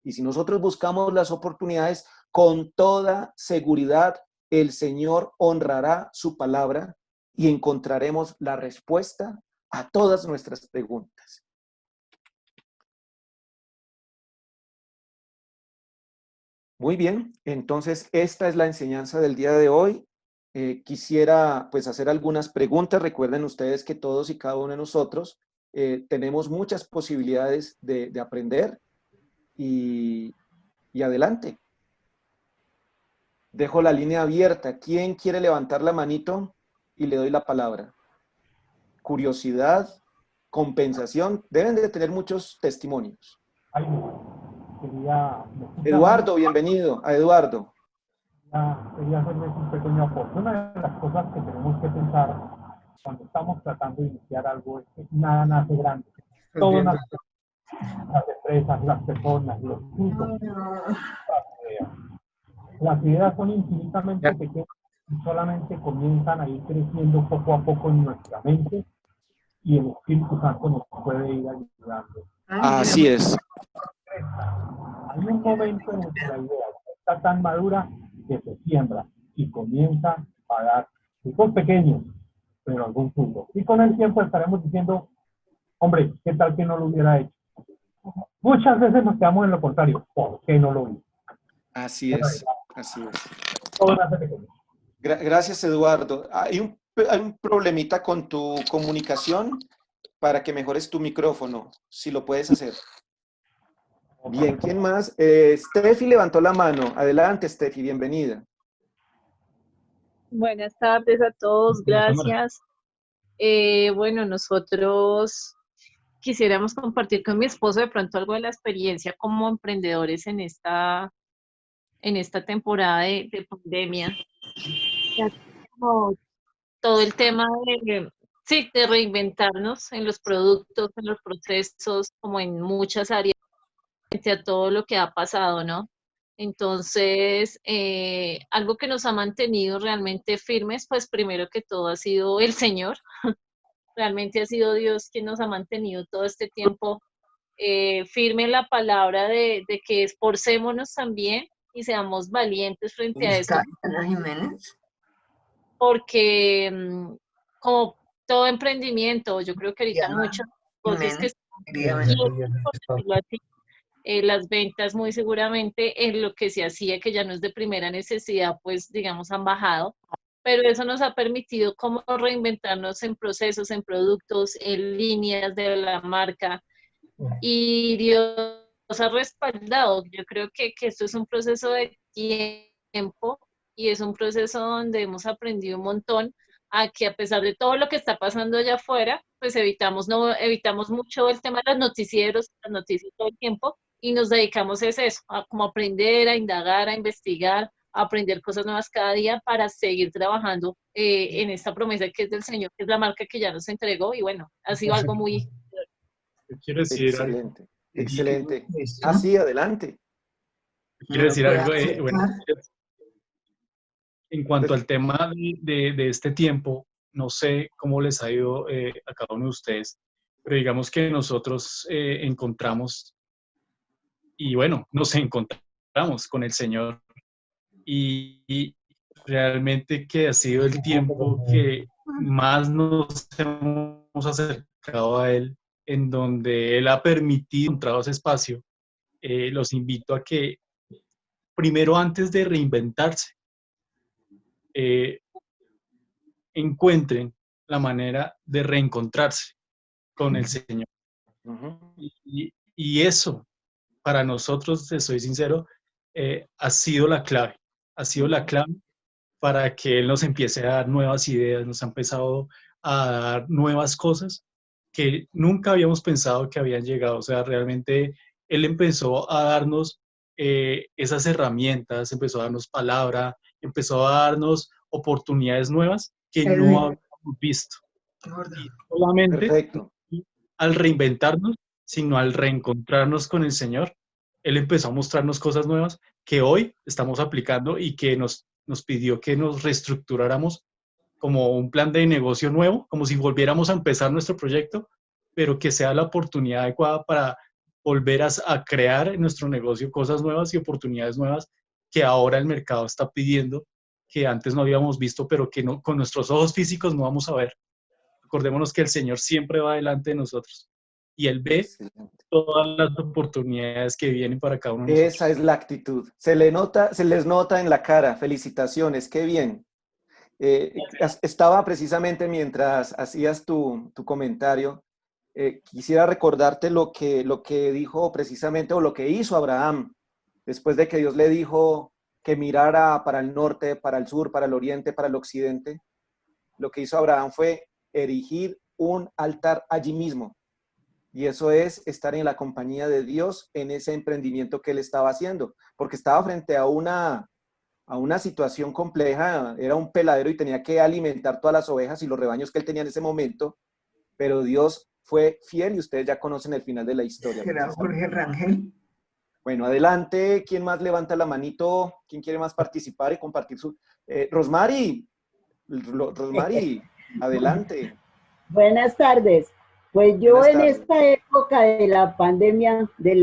Speaker 1: Y si nosotros buscamos las oportunidades, con toda seguridad, el Señor honrará su palabra y encontraremos la respuesta a todas nuestras preguntas. Muy bien, entonces esta es la enseñanza del día de hoy. Quisiera pues hacer algunas preguntas. Recuerden ustedes que todos y cada uno de nosotros tenemos muchas posibilidades de aprender y adelante. Dejo la línea abierta. ¿Quién quiere levantar la manito? Y le doy la palabra. Curiosidad, compensación. Deben de tener muchos testimonios.
Speaker 2: Ay, quería,
Speaker 1: Eduardo, bienvenido a Eduardo.
Speaker 2: quería hacerles un pequeño aporte. Una de las cosas que tenemos que pensar cuando estamos tratando de iniciar algo es que nada nace grande. Todo nace grande. Las empresas, las personas, los frutos, las ideas son infinitamente pequeñas y solamente comienzan a ir creciendo poco a poco en nuestra mente y el Espíritu Santo nos puede ir ayudando.
Speaker 1: Así es.
Speaker 2: Hay un momento en el que la idea está tan madura que se siembra y comienza a dar frutos pequeños, pero algún fruto. Y con el tiempo estaremos diciendo, hombre, ¿qué tal que no lo hubiera hecho? Muchas veces nos quedamos en lo contrario, ¿por qué no lo hice?
Speaker 1: Así es, así es.
Speaker 2: Todo nace pequeño.
Speaker 1: Gracias, Eduardo. Hay un problemita con tu comunicación para que mejores tu micrófono, si lo puedes hacer. Bien, ¿quién más? Steffi levantó la mano. Adelante, Steffi, bienvenida.
Speaker 3: Buenas tardes a todos, gracias. Bueno, nosotros quisiéramos compartir con mi esposo de pronto algo de la experiencia como emprendedores en esta temporada de pandemia. Ya como todo el tema sí, de reinventarnos en los productos, en los procesos, como en muchas áreas, frente a todo lo que ha pasado, ¿no? Entonces, algo que nos ha mantenido realmente firmes, pues primero que todo ha sido el Señor. Realmente ha sido Dios quien nos ha mantenido todo este tiempo firme en la palabra de que esforcémonos también y seamos valientes frente a esto. Porque como todo emprendimiento, yo creo que ahorita muchas cosas que las ventas muy seguramente en lo que se hacía, que ya no es de primera necesidad, pues digamos han bajado, pero eso nos ha permitido como reinventarnos en procesos, en productos, en líneas de la marca, y Dios ha respaldado. Yo creo que esto es un proceso de tiempo y es un proceso donde hemos aprendido un montón a que a pesar de todo lo que está pasando allá afuera, pues evitamos mucho el tema de los noticieros, las noticias todo el tiempo, y nos dedicamos a eso, a como aprender, a indagar, a investigar, a aprender cosas nuevas cada día para seguir trabajando en esta promesa que es del Señor, que es la marca que ya nos entregó, y bueno, ha sido algo muy...
Speaker 4: Quiero decir algo.
Speaker 1: Excelente, excelente. Así, adelante.
Speaker 4: Quiero decir algo, bueno, en cuanto al tema de este tiempo, no sé cómo les ha ido a cada uno de ustedes, pero digamos que nosotros encontramos, y bueno, nos encontramos con el Señor y realmente que ha sido el tiempo que más nos hemos acercado a Él, en donde Él ha permitido encontrar ese espacio. Los invito a que primero, antes de reinventarse, eh, encuentren la manera de reencontrarse con el Señor. Y eso, para nosotros, te soy sincero, ha sido la clave. Ha sido la clave para que Él nos empiece a dar nuevas ideas, nos ha empezado a dar nuevas cosas que nunca habíamos pensado que habían llegado. O sea, realmente Él empezó a darnos esas herramientas, empezó a darnos palabra, empezó a darnos oportunidades nuevas que no habíamos visto. Y solamente
Speaker 1: Perfecto.
Speaker 4: al reinventarnos, sino al reencontrarnos con el Señor, Él empezó a mostrarnos cosas nuevas que hoy estamos aplicando y que nos pidió que nos reestructuráramos como un plan de negocio nuevo, como si volviéramos a empezar nuestro proyecto, pero que sea la oportunidad adecuada para volver a crear en nuestro negocio cosas nuevas y oportunidades nuevas que ahora el mercado está pidiendo, que antes no habíamos visto, pero que no, con nuestros ojos físicos no vamos a ver. Recordémonos que el Señor siempre va delante de nosotros y Él ve
Speaker 1: Excelente.
Speaker 4: todas las oportunidades que vienen para cada uno de
Speaker 1: Esa
Speaker 4: nosotros.
Speaker 1: es la actitud. Se les nota en la cara. Felicitaciones, qué bien. Estaba precisamente mientras hacías tu comentario, quisiera recordarte lo que dijo precisamente o lo que hizo Abraham después de que Dios le dijo que mirara para el norte, para el sur, para el oriente, para el occidente. Lo que hizo Abraham fue erigir un altar allí mismo. Y eso es estar en la compañía de Dios en ese emprendimiento que él estaba haciendo, porque estaba frente a una situación compleja. Era un peladero y tenía que alimentar todas las ovejas y los rebaños que él tenía en ese momento, pero Dios fue fiel y ustedes ya conocen el final de la historia.
Speaker 5: ¿Será Jorge Rangel?
Speaker 1: Bueno, adelante. ¿Quién más levanta la manito? ¿Quién quiere más participar y compartir su... Rosmary, adelante.
Speaker 6: Buenas tardes. Pues yo
Speaker 1: Buenas
Speaker 6: en
Speaker 1: tardes.
Speaker 6: esta época de la pandemia, de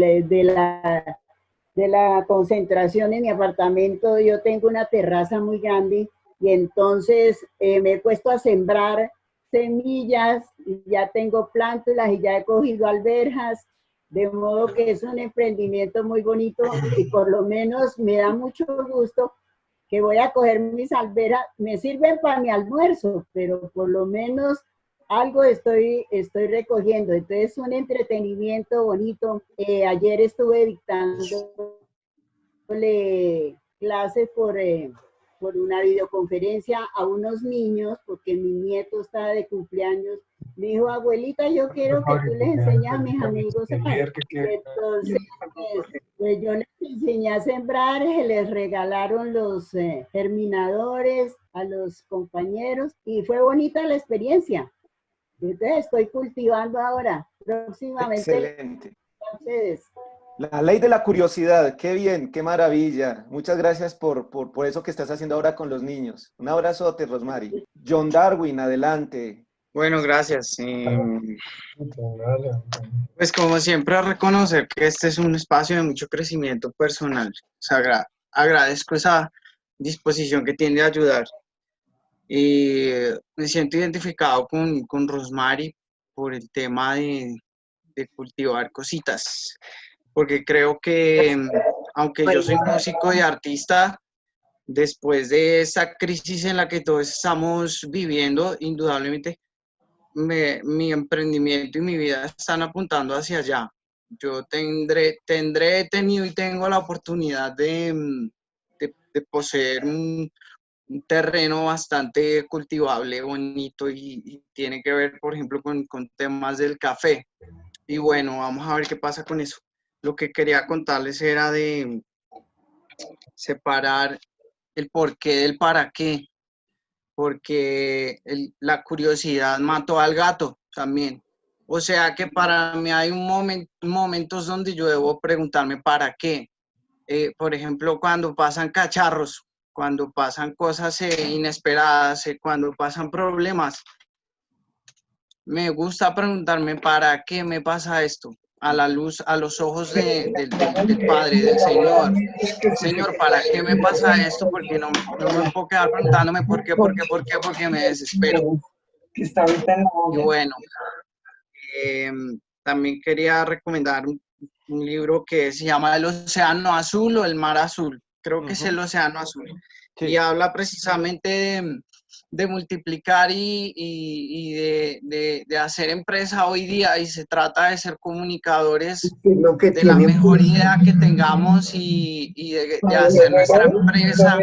Speaker 6: la concentración en mi apartamento, yo tengo una terraza muy grande y entonces me he puesto a sembrar semillas y ya tengo plántulas y ya he cogido alberjas, de modo que es un emprendimiento muy bonito y por lo menos me da mucho gusto que voy a coger mis alberjas, me sirven para mi almuerzo, pero por lo menos algo estoy recogiendo. Entonces, un entretenimiento bonito. Ayer estuve dictándole clases por una videoconferencia a unos niños, porque mi nieto está de cumpleaños. Me dijo, abuelita, yo quiero que tú les enseñes a mis amigos. Entonces, pues yo les enseñé a sembrar, se les regalaron los germinadores a los compañeros y fue bonita la experiencia. Entonces estoy cultivando ahora, próximamente
Speaker 1: Excelente.
Speaker 6: ustedes.
Speaker 1: La ley de la curiosidad, qué bien, qué maravilla. Muchas gracias por eso que estás haciendo ahora con los niños. Un abrazote, Rosmary. John Darwin, adelante.
Speaker 7: Bueno, gracias. Pues como siempre, reconocer que este es un espacio de mucho crecimiento personal. O sea, agradezco esa disposición que tiene de ayudar. Y me siento identificado con Rosmary por el tema de cultivar cositas, porque creo que aunque yo soy músico y artista, después de esa crisis en la que todos estamos viviendo, indudablemente mi emprendimiento y mi vida están apuntando hacia allá. Yo he tenido y tengo la oportunidad de poseer un terreno bastante cultivable, bonito y tiene que ver, por ejemplo, con temas del café. Y bueno, vamos a ver qué pasa con eso. Lo que quería contarles era de separar el porqué del para qué, porque la curiosidad mató al gato también. O sea que para mí hay momentos donde yo debo preguntarme para qué. Por ejemplo, cuando pasan cacharros, cuando pasan cosas inesperadas, cuando pasan problemas, me gusta preguntarme, ¿para qué me pasa esto? A la luz, a los ojos del Padre, del Señor. Señor, ¿para qué me pasa esto? Porque no me puedo quedar preguntándome por qué, porque me desespero. Y bueno, también quería recomendar un libro que se llama El Océano Azul o El Mar Azul. Creo que es El Océano Azul.
Speaker 1: Sí.
Speaker 7: Y habla precisamente de multiplicar y de hacer empresa hoy día, y se trata de ser comunicadores de la mejor idea que tengamos y de hacer nuestra empresa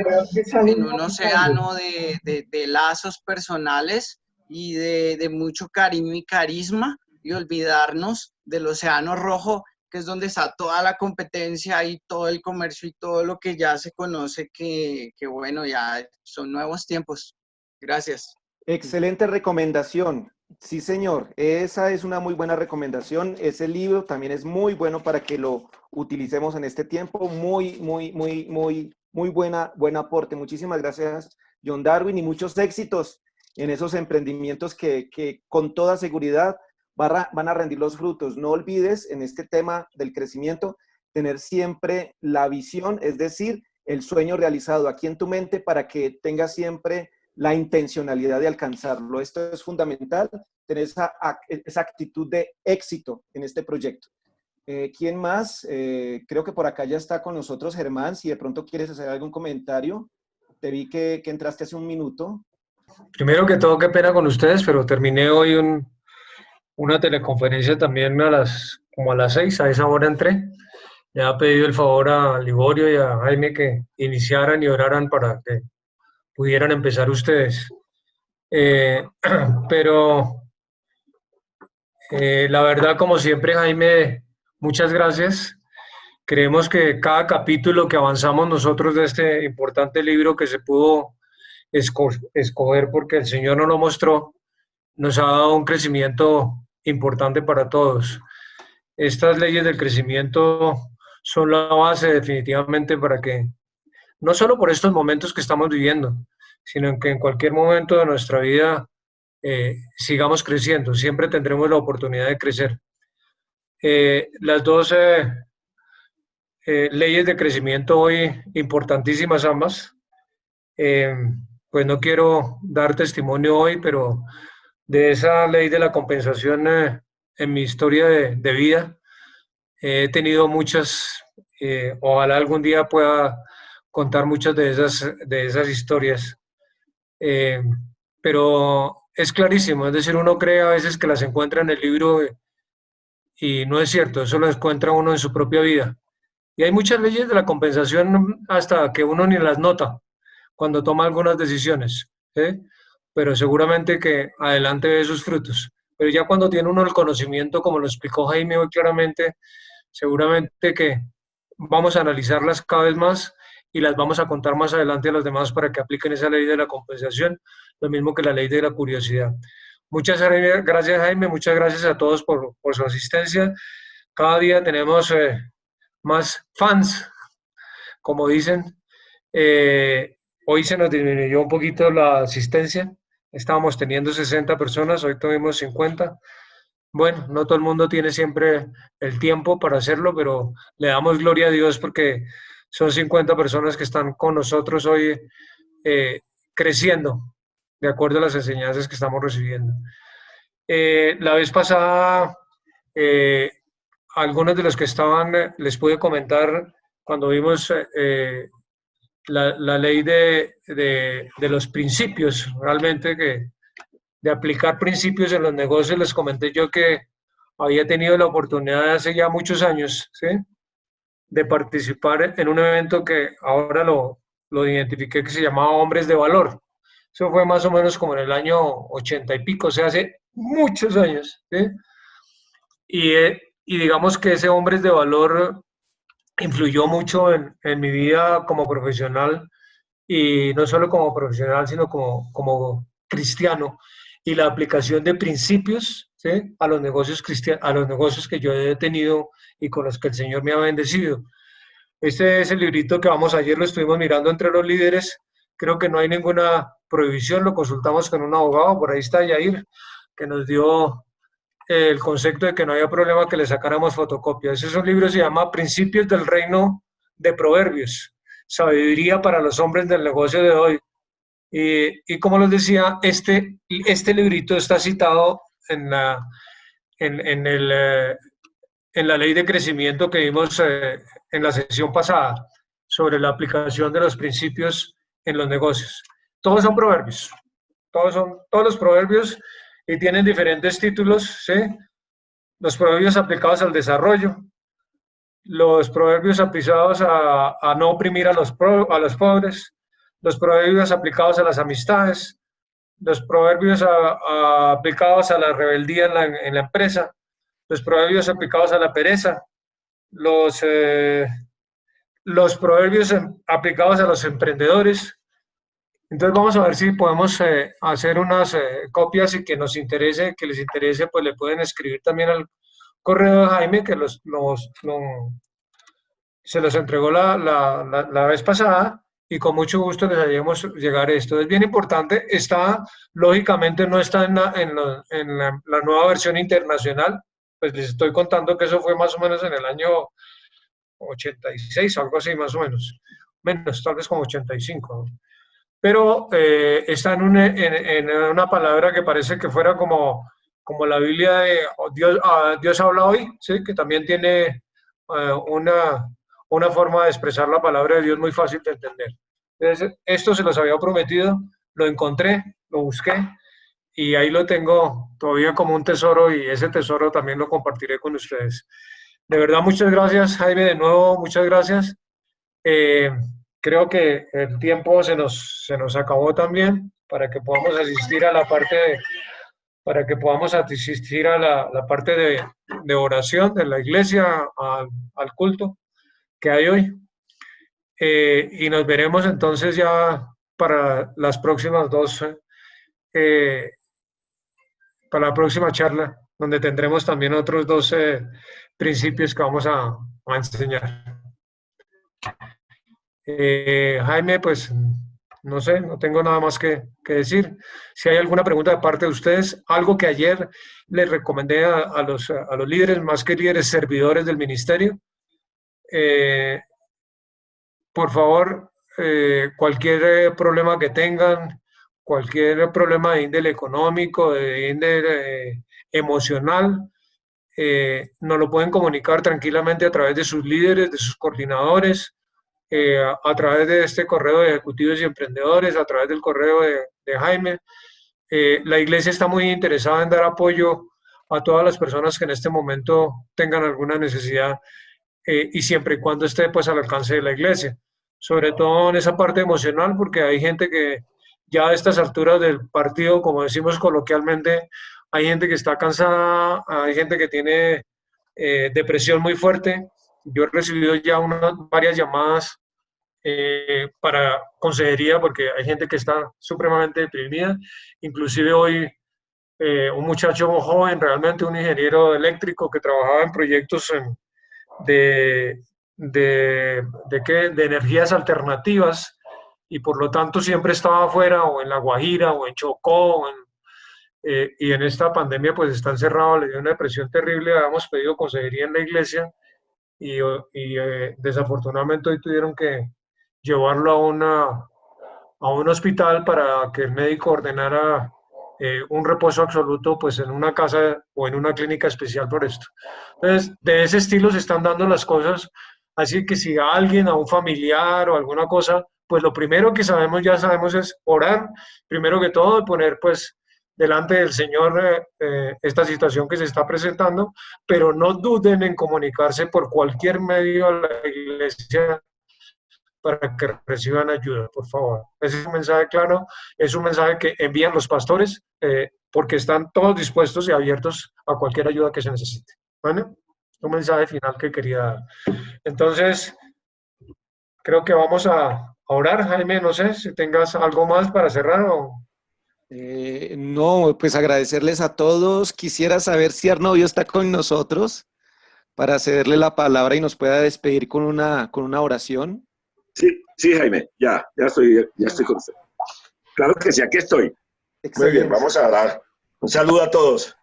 Speaker 7: en un océano de lazos personales y de mucho cariño y carisma, y olvidarnos del océano rojo, que es donde está toda la competencia y todo el comercio y todo lo que ya se conoce, que bueno, ya son nuevos tiempos. Gracias.
Speaker 1: Excelente recomendación. Sí, señor. Esa es una muy buena recomendación. Ese libro también es muy bueno para que lo utilicemos en este tiempo. Muy buen aporte. Muchísimas gracias, John Darwin, y muchos éxitos en esos emprendimientos que con toda seguridad van a rendir los frutos. No olvides en este tema del crecimiento tener siempre la visión, es decir, el sueño realizado aquí en tu mente para que tengas siempre la intencionalidad de alcanzarlo. Esto es fundamental, tener esa actitud de éxito en este proyecto. ¿Quién más? Creo que por acá ya está con nosotros Germán, si de pronto quieres hacer algún comentario. Te vi que entraste hace un minuto.
Speaker 5: Primero que todo, qué pena con ustedes, pero terminé hoy una teleconferencia también como a las 6, a esa hora entré. Ya he pedido el favor a Liborio y a Jaime que iniciaran y oraran para que pudieran empezar ustedes. Pero la verdad, como siempre, Jaime, muchas gracias. Creemos que cada capítulo que avanzamos nosotros de este importante libro que se pudo escoger porque el Señor nos lo mostró, nos ha dado un crecimiento importante para todos. Estas leyes del crecimiento son la base definitivamente para que, no solo por estos momentos que estamos viviendo, sino que en cualquier momento de nuestra vida sigamos creciendo. Siempre tendremos la oportunidad de crecer. Las dos leyes de crecimiento hoy, importantísimas ambas. Pues no quiero dar testimonio hoy, pero de esa ley de la compensación en mi historia de vida he tenido muchas, ojalá algún día pueda contar muchas de esas historias, pero es clarísimo, es decir, uno cree a veces que las encuentra en el libro y no es cierto, eso lo encuentra uno en su propia vida. Y hay muchas leyes de la compensación hasta que uno ni las nota cuando toma algunas decisiones, ¿sí? Pero seguramente que adelante ve sus frutos. Pero ya cuando tiene uno el conocimiento, como lo explicó Jaime hoy claramente, seguramente que vamos a analizarlas cada vez más y las vamos a contar más adelante a los demás para que apliquen esa ley de la compensación, lo mismo que la ley de la curiosidad. Muchas gracias, Jaime, muchas gracias a todos por su asistencia. Cada día tenemos más fans, como dicen. Hoy se nos disminuyó un poquito la asistencia, estábamos teniendo 60 personas, hoy tuvimos 50. Bueno, no todo el mundo tiene siempre el tiempo para hacerlo, pero le damos gloria a Dios porque son 50 personas que están con nosotros hoy creciendo de acuerdo a las enseñanzas que estamos recibiendo. La vez pasada, algunos de los que estaban, les pude comentar cuando vimos la ley de los principios, realmente de aplicar principios en los negocios. Les comenté yo que había tenido la oportunidad hace ya muchos años, ¿sí?, de participar en un evento que ahora lo identifiqué, que se llamaba Hombres de Valor. Eso fue más o menos como en el año 80 y pico, o sea, hace muchos años, ¿sí? Y digamos que ese Hombres de Valor influyó mucho en mi vida como profesional, y no solo como profesional, sino como cristiano, y la aplicación de principios, ¿sí?, a los negocios cristianos, a los negocios que yo he tenido y con los que el Señor me ha bendecido. Este es el librito que ayer lo estuvimos mirando entre los líderes. Creo que no hay ninguna prohibición, lo consultamos con un abogado, por ahí está Yair, que nos dio el concepto de que no había problema que le sacáramos fotocopia. Ese es un libro, se llama Principios del Reino de Proverbios, sabiduría para los hombres del negocio de hoy. Y como les decía, este librito está citado en la ley de crecimiento que vimos en la sesión pasada sobre la aplicación de los principios en los negocios. Todos son proverbios, todos los proverbios y tienen diferentes títulos, ¿sí? Los proverbios aplicados al desarrollo, los proverbios aplicados a no oprimir a los pobres, los proverbios aplicados a las amistades, los proverbios aplicados a la rebeldía en la empresa, los proverbios aplicados a la pereza, los proverbios aplicados a los emprendedores. Entonces vamos a ver si podemos hacer unas copias y que les interese, pues le pueden escribir también al correo de Jaime, que se los entregó la vez pasada, y con mucho gusto les haríamos llegar esto. Es bien importante, lógicamente no está en la nueva versión internacional, pues les estoy contando que eso fue más o menos en el año 86, algo así más o menos, menos, tal vez como 85, ¿no? Pero está en una palabra que parece que fuera como la Biblia de Dios habla hoy, ¿sí? Que también tiene una forma de expresar la palabra de Dios muy fácil de entender. Entonces, esto se los había prometido, lo encontré, lo busqué, y ahí lo tengo todavía como un tesoro, y ese tesoro también lo compartiré con ustedes. De verdad, muchas gracias, Jaime, de nuevo, muchas gracias. Creo que el tiempo se nos acabó también para que podamos asistir a la parte de oración de la iglesia, al culto que hay hoy. Y nos veremos entonces ya para las próximas para la próxima charla, donde tendremos también otros 12 principios que vamos a enseñar. Jaime, pues no sé, no tengo nada más que decir. Si hay alguna pregunta de parte de ustedes, algo que ayer les recomendé a los líderes, más que líderes, servidores del ministerio, por favor, cualquier problema que tengan, cualquier problema de índole económico, de índole emocional, nos lo pueden comunicar tranquilamente a través de sus líderes, de sus coordinadores, a través de este correo de ejecutivos y emprendedores, a través del correo de Jaime. La iglesia está muy interesada en dar apoyo a todas las personas que en este momento tengan alguna necesidad, y siempre y cuando esté pues al alcance de la iglesia, sobre todo en esa parte emocional, porque hay gente que ya a estas alturas del partido, como decimos coloquialmente, hay gente que está cansada, hay gente que tiene depresión muy fuerte. Yo he recibido ya varias llamadas para consejería, porque hay gente que está supremamente deprimida. Inclusive hoy un muchacho muy joven, realmente un ingeniero eléctrico que trabajaba en proyectos de energías alternativas, y por lo tanto siempre estaba afuera, o en La Guajira, o en Chocó, y en esta pandemia pues está encerrado, le dio una depresión terrible. Habíamos pedido consejería en la iglesia, y desafortunadamente hoy tuvieron que llevarlo a un hospital para que el médico ordenara un reposo absoluto pues en una casa o en una clínica especial por esto. Entonces, de ese estilo se están dando las cosas, así que si a alguien, a un familiar o alguna cosa, pues lo primero que ya sabemos es orar, primero que todo, poner pues delante del Señor esta situación que se está presentando, pero no duden en comunicarse por cualquier medio a la iglesia para que reciban ayuda, por favor. Ese es un mensaje claro, es un mensaje que envían los pastores, porque están todos dispuestos y abiertos a cualquier ayuda que se necesite. ¿Vale? Un mensaje final que quería dar. Entonces, creo que vamos a orar. Jaime, no sé si tengas algo más para cerrar o...
Speaker 1: No, pues agradecerles a todos. Quisiera saber si Arnovio está con nosotros. para cederle la palabra y nos pueda despedir con una oración.
Speaker 8: Sí, sí, Jaime, ya estoy con usted. Claro que sí, aquí estoy. Muy bien, vamos a orar. Un saludo a todos.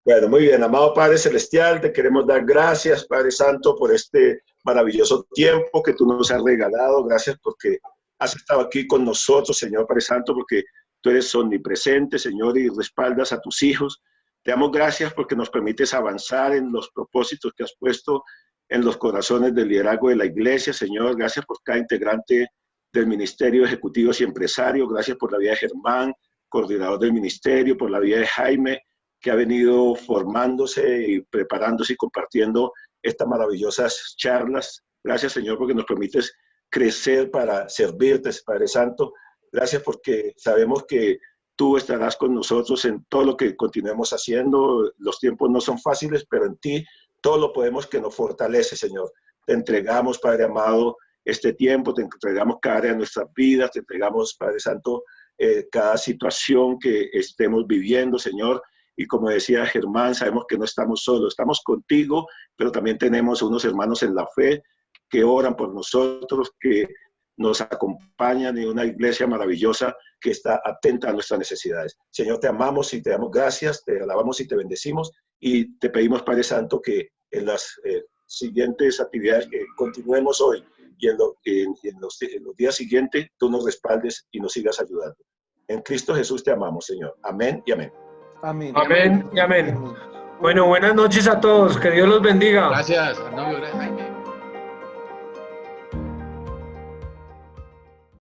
Speaker 8: Bueno, muy bien, amado Padre Celestial, te queremos dar gracias, Padre Santo, por este maravilloso tiempo que tú nos has regalado. Gracias porque has estado aquí con nosotros, Señor Padre Santo, porque tú eres omnipresente, Señor, y respaldas a tus hijos. Te damos gracias porque nos permites avanzar en los propósitos que has puesto en los corazones del liderazgo de la iglesia, Señor. Gracias por cada integrante del Ministerio Ejecutivos y Empresarios. Gracias por la vida de Germán, coordinador del ministerio, por la vida de Jaime, que ha venido formándose y preparándose y compartiendo estas maravillosas charlas. Gracias, Señor, porque nos permites crecer para servirte, Padre Santo. Gracias porque sabemos que tú estarás con nosotros en todo lo que continuemos haciendo. Los tiempos no son fáciles, pero en ti todo lo podemos, que nos fortalece, Señor. Te entregamos, Padre amado, este tiempo, te entregamos cada área de nuestras vidas, te entregamos, Padre Santo, cada situación que estemos viviendo, Señor. Y como decía Germán, sabemos que no estamos solos, estamos contigo, pero también tenemos unos hermanos en la fe que oran por nosotros, que nos acompañan, y una iglesia maravillosa que está atenta a nuestras necesidades. Señor, te amamos y te damos gracias, te alabamos y te bendecimos, y te pedimos, Padre Santo, que en las siguientes actividades que continuemos hoy y en los días siguientes, tú nos respaldes y nos sigas ayudando. En Cristo Jesús te amamos, Señor. Amén y amén.
Speaker 1: Amén.
Speaker 5: Amén y amén. Bueno, buenas noches a todos. Que Dios los bendiga.
Speaker 9: Gracias, Arnoldo.